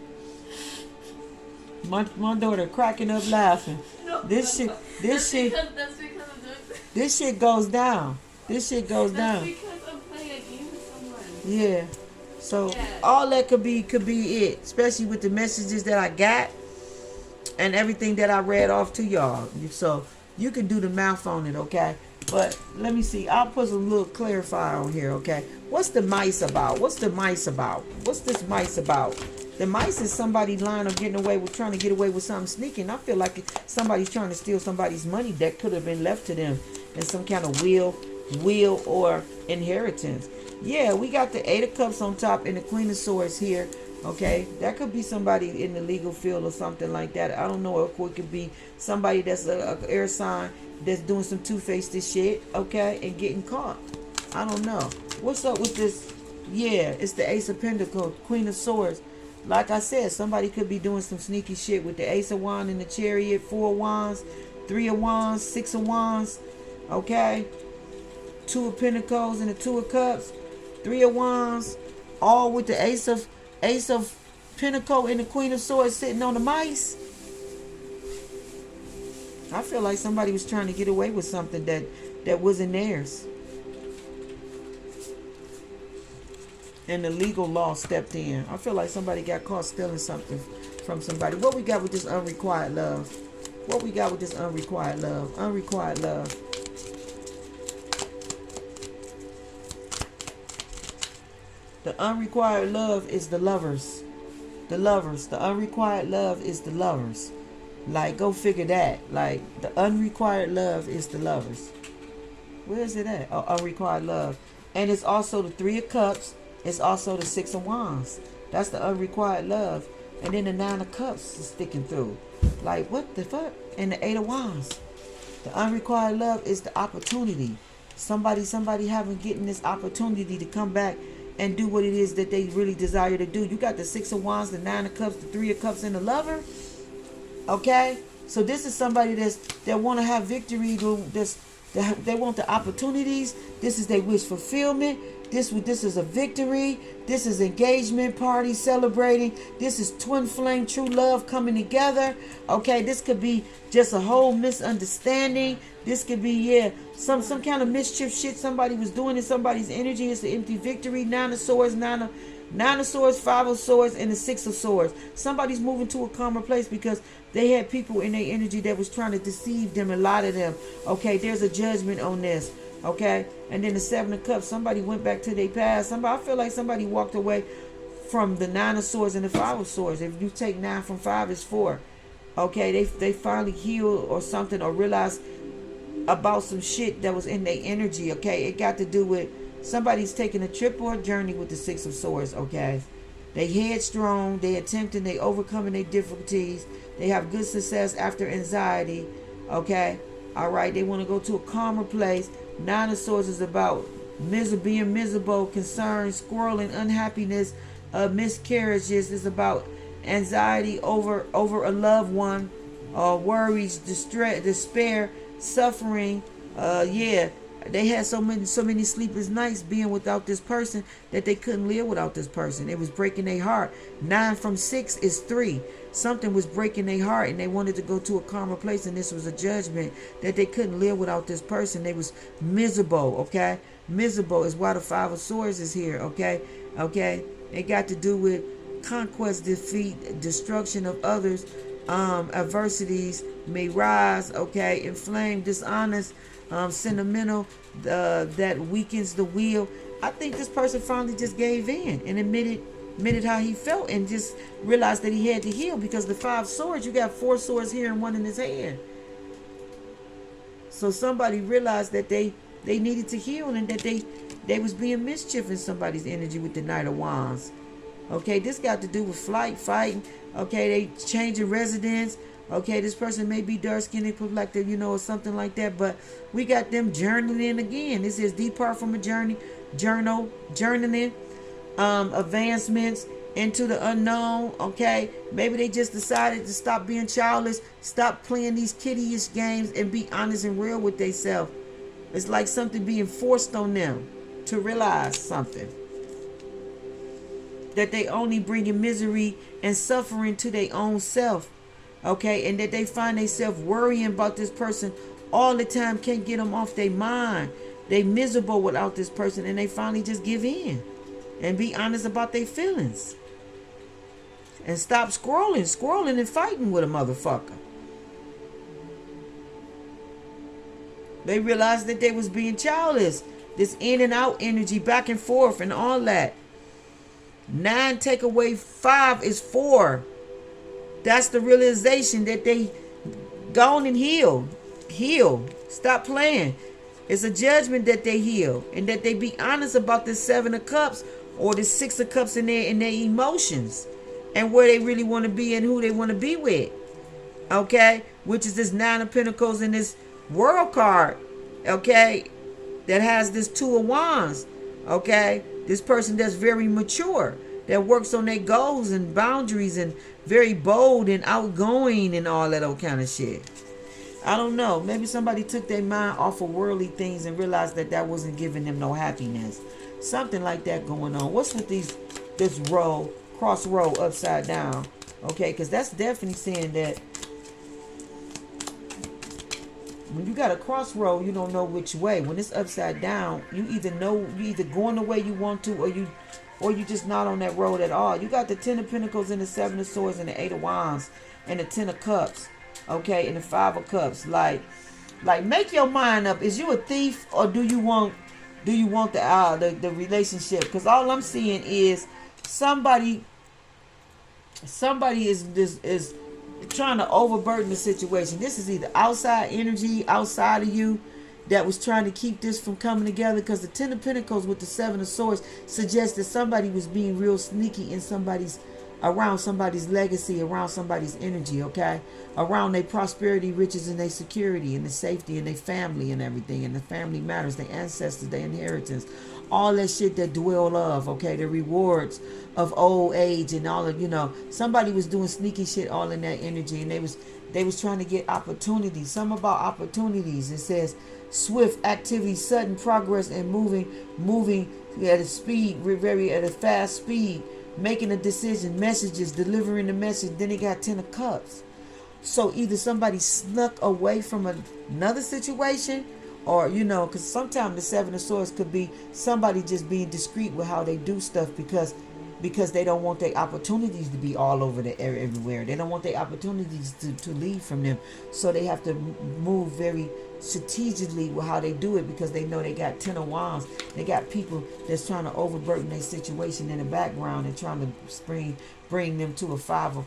My daughter cracking up laughing. No, This shit that's because of the, this shit goes down. This shit goes that's down. because I'm playing a game with someone. Yeah. So Yeah. all that could be it, especially with the messages that I got and everything that I read off to y'all. So you can do the math on it, okay? But let me see. I'll put a little clarifier on here, okay? What's the mice about? What's the mice about? What's this mice about? The mice is somebody lying or trying to get away with something sneaking. I feel like somebody's trying to steal somebody's money that could have been left to them in some kind of will or inheritance. Yeah, we got the Eight of Cups on top and the Queen of Swords here. Okay, that could be somebody in the legal field or something like that. I don't know. Or it could be somebody that's a air sign that's doing some two-faced shit, okay, and getting caught. I don't know. What's up with this? Yeah, it's the Ace of Pentacles, Queen of Swords. Like I said, somebody could be doing some sneaky shit with the Ace of Wands and the Chariot, 4 of Wands, 3 of Wands, 6 of Wands, okay? 2 of Pentacles and the 2 of Cups, 3 of Wands, all with the Ace of Pentacle and the Queen of Swords sitting on the mice. I feel like somebody was trying to get away with something that wasn't theirs. And the legal law stepped in. I feel like somebody got caught stealing something from somebody. What we got with this unrequited love? What we got with this unrequited love? Unrequited love. The unrequited love is the lovers. The lovers. The unrequited love is the lovers. Like, go figure that. Like, the unrequited love is the lovers. Where is it at? Oh, unrequited love. And it's also the 3 of Cups. It's also the 6 of Wands. That's the unrequited love. And then the 9 of Cups is sticking through. Like, what the fuck? And the 8 of Wands. The unrequited love is the opportunity. Somebody getting this opportunity to come back and do what it is that they really desire to do. You got the 6 of Wands, the 9 of Cups, the 3 of Cups, and the lover. Okay? So this is somebody that want to have victory. They want the opportunities. This is their wish fulfillment. This is a victory. This is engagement party celebrating. This is twin flame true love coming together. Okay, this could be just a whole misunderstanding. This could be some kind of mischief shit somebody was doing in somebody's energy. It's the empty victory. 9 of Swords, 9 of Swords, 5 of Swords, and the 6 of Swords. Somebody's moving to a calmer place because they had people in their energy that was trying to deceive them and lie to them. Okay, there's a judgment on this. Okay, and then the 7 of Cups, somebody went back to their past. I feel like somebody walked away from the 9 of Swords and the 5 of Swords. If you take 9 from 5, it's 4. Okay, they finally healed or something, or realized about some shit that was in their energy. Okay, it got to do with somebody's taking a trip or a journey with the 6 of Swords. Okay, they headstrong, they attempting, they overcoming their difficulties, they have good success after anxiety. Okay, All right, they want to go to a calmer place. Nine of Swords is about being miserable, concerns, squirreling, unhappiness, miscarriages. Is about anxiety over a loved one, worries, distress, despair, suffering. Yeah, they had so many sleepless nights being without this person that they couldn't live without this person. It was breaking their heart. 9 from 6 is 3. Something was breaking their heart, and they wanted to go to a calmer place, and this was a judgment that they couldn't live without this person. They was miserable. Okay, miserable is why the 5 of Swords is here. Okay, it got to do with conquest, defeat, destruction of others. Adversities may rise. Okay, inflamed, dishonest, sentimental, that weakens the will. I think this person finally just gave in and admitted how he felt, and just realized that he had to heal, because the 5 swords, you got 4 swords here and 1 in his hand. So somebody realized that they needed to heal, and that they was being mischief in somebody's energy with the Knight of Wands. Okay, this got to do with flight, fighting. Okay, they changing residence. Okay, this person may be dark-skinned, complected, or something like that. But we got them journaling again. This is depart from a journey, journaling, advancements into the unknown. Okay, maybe they just decided to stop being childish, stop playing these kiddie-ish games, and be honest and real with themselves. It's like something being forced on them to realize something, that they only bringing misery and suffering to their own self. Okay, and that they find themselves worrying about this person all the time, can't get them off their mind. They miserable without this person, and they finally just give in and be honest about their feelings, and stop squirreling and fighting with a motherfucker. They realized that they was being childish, this in and out energy, back and forth and all that. 9 take away 5 is 4. That's the realization that they gone and heal. Stop playing. It's a judgment that they heal, and that they be honest about this 7 of Cups or the 6 of Cups in their emotions, and where they really want to be and who they want to be with. Okay, which is this 9 of Pentacles and this World card. Okay, that has this 2 of Wands. Okay, this person that's very mature, that works on their goals and boundaries, and very bold and outgoing and all that old kind of shit. I don't know. Maybe somebody took their mind off of worldly things and realized that that wasn't giving them no happiness. Something like that going on. What's with this row, cross row upside down? Okay, because that's definitely saying that when you got a cross row, you don't know which way. When it's upside down, you either going the way you want to, or you just not on that road at all. You got the 10 of Pentacles and the 7 of Swords and the 8 of Wands and the 10 of Cups, okay, and the 5 of Cups. Like make your mind up. Is you a thief, or do you want the relationship? Because all I'm seeing is somebody is trying to overburden the situation. This is either outside energy outside of you that was trying to keep this from coming together, because the 10 of Pentacles with the 7 of Swords suggests that somebody was being real sneaky in around somebody's legacy, around somebody's energy, okay? Around their prosperity, riches, and their security, and the safety, and their family, and everything, and the family matters, their ancestors, their inheritance, all that shit that dwell of, okay? The rewards of old age and all of, somebody was doing sneaky shit all in that energy, and they was trying to get opportunities. Some about opportunities. It says swift activity, sudden progress, and moving at a fast speed, making a decision, messages, delivering the message. Then he got 10 of Cups. So either somebody snuck away from another situation, or because sometimes the 7 of Swords could be somebody just being discreet with how they do stuff, because they don't want their opportunities to be all over the area everywhere. They don't want their opportunities to leave from them. So they have to move very strategically with how they do it, because they know they got 10 of Wands. They got people that's trying to overburden their situation in the background and trying to bring them to a 5 of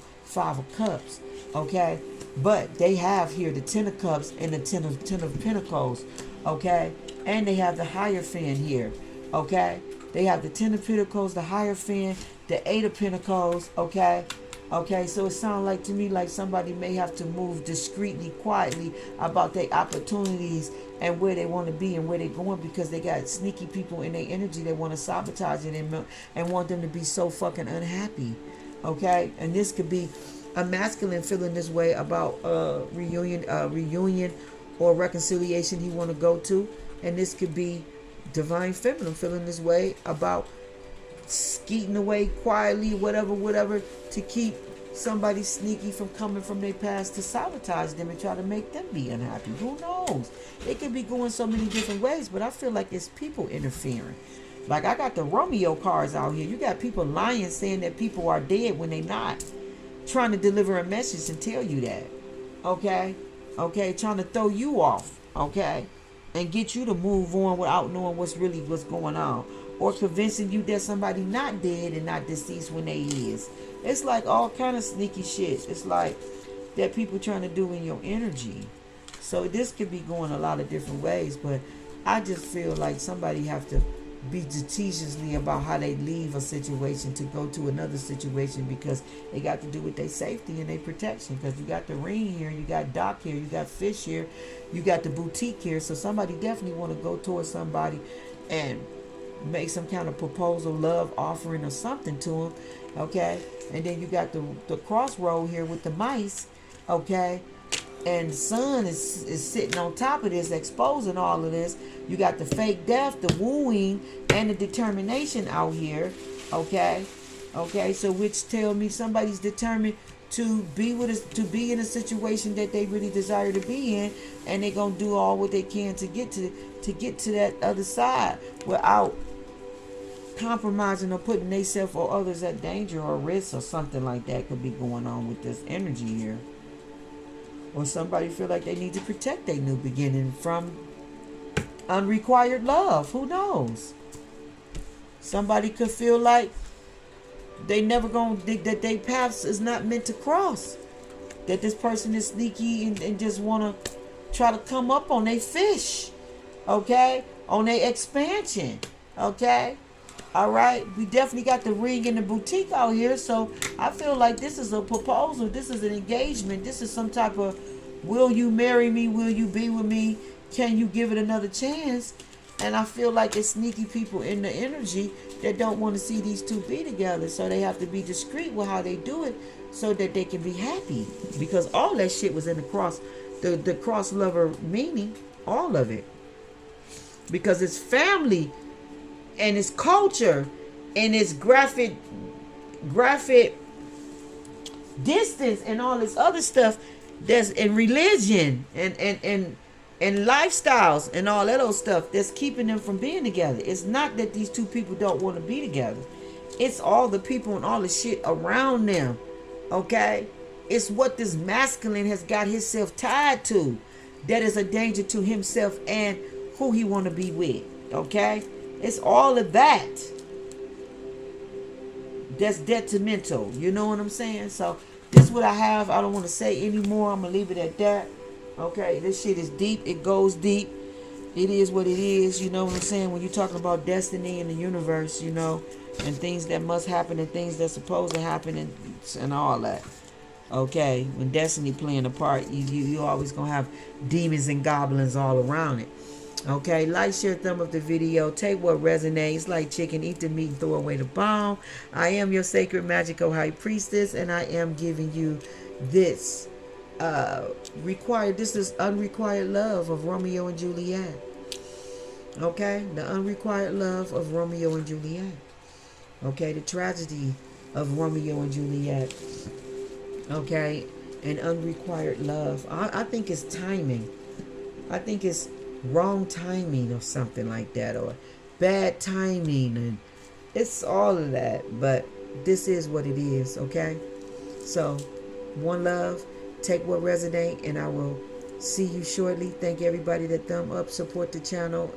Cups. Okay, but they have here the 10 of Cups and the 10 of Pentacles. Okay, and they have the Hierophant here. Okay, they have the 10 of Pentacles, the Hierophant, the 8 of Pentacles. Okay, Okay, so it sounds like to me like somebody may have to move discreetly, quietly about their opportunities and where they want to be and where they're going, because they got sneaky people in their energy that want to sabotage it and want them to be so fucking unhappy. Okay, and this could be a masculine feeling this way about reunion or reconciliation he want to go to, and this could be divine feminine feeling this way about skeeting away quietly, whatever, to keep somebody sneaky from coming from their past to sabotage them and try to make them be unhappy. Who knows? It could be going so many different ways, but I feel like it's people interfering. Like, I got the Romeo cards out here. You got people lying, saying that people are dead when they not, trying to deliver a message and tell you that. Okay? Okay, trying to throw you off. Okay? And get you to move on without knowing what's going on, or convincing you that somebody not dead and not deceased when they is. It's like all kind of sneaky shit. It's like that people trying to do in your energy. So this could be going a lot of different ways, but I just feel like somebody have to be judiciously about how they leave a situation to go to another situation, because it got to do with their safety and their protection. Because you got the ring here, you got Doc here, you got Fish here, you got the boutique here. So somebody definitely want to go towards somebody and make some kind of proposal, love offering or something to them. Okay, and then you got the crossroad here with the mice. Okay, and the sun is sitting on top of this, exposing all of this. You got the fake death, the wooing, and the determination out here. Okay, so which tell me somebody's determined to be with us, to be in a situation that they really desire to be in, and they're gonna do all what they can to get to that other side without compromising or putting themselves or others at danger or risk, or something like that could be going on with this energy here. Or somebody feel like they need to protect their new beginning from unrequited love. Who knows? Somebody could feel like they never gonna, that their paths is not meant to cross. That this person is sneaky and just wanna try to come up on their fish. Okay? On their expansion. Okay? Alright? We definitely got the ring in the boutique out here. So I feel like this is a proposal. This is an engagement. This is some type of, will you marry me? Will you be with me? Can you give it another chance? And I feel like it's sneaky people in the energy that don't want to see these two be together. So they have to be discreet with how they do it so that they can be happy. Because all that shit was in the cross lover meaning. All of it. Because it's family and it's culture and it's graphic distance and all this other stuff that's in religion and lifestyles and all that old stuff that's keeping them from being together. It's not that these two people don't want to be together. It's all the people and all the shit around them. Okay? It's what this masculine has got himself tied to that is a danger to himself and who he want to be with. Okay? It's all of that that's detrimental. You know what I'm saying? So this is what I have. I don't want to say anymore. I'm going to leave it at that. Okay, this shit is deep. It goes deep. It is what it is. You know what I'm saying? When you're talking about destiny in the universe, you know, and things that must happen and things that's supposed to happen and all that. Okay, when destiny playing a part, you always going to have demons and goblins all around it. Okay, like, share, thumb up the video. Take what resonates. Like chicken, eat the meat and throw away the bone. I am your sacred magical high priestess, and I am giving you this this is Unrequited Love of Romeo and Juliet. Okay, the unrequited love of Romeo and Juliet. Okay, the tragedy of Romeo and Juliet. Okay, and unrequited love. I think it's timing. I think it's wrong timing or something like that, or bad timing, and it's all of that. But this is what it is. Okay, so one love. Take what resonate, and I will see you shortly. Thank everybody that thumb up, support the channel,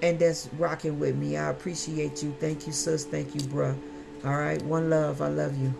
and that's rocking with me. I appreciate you. Thank you, sis. Thank you, bruh. All right, one love. I love you.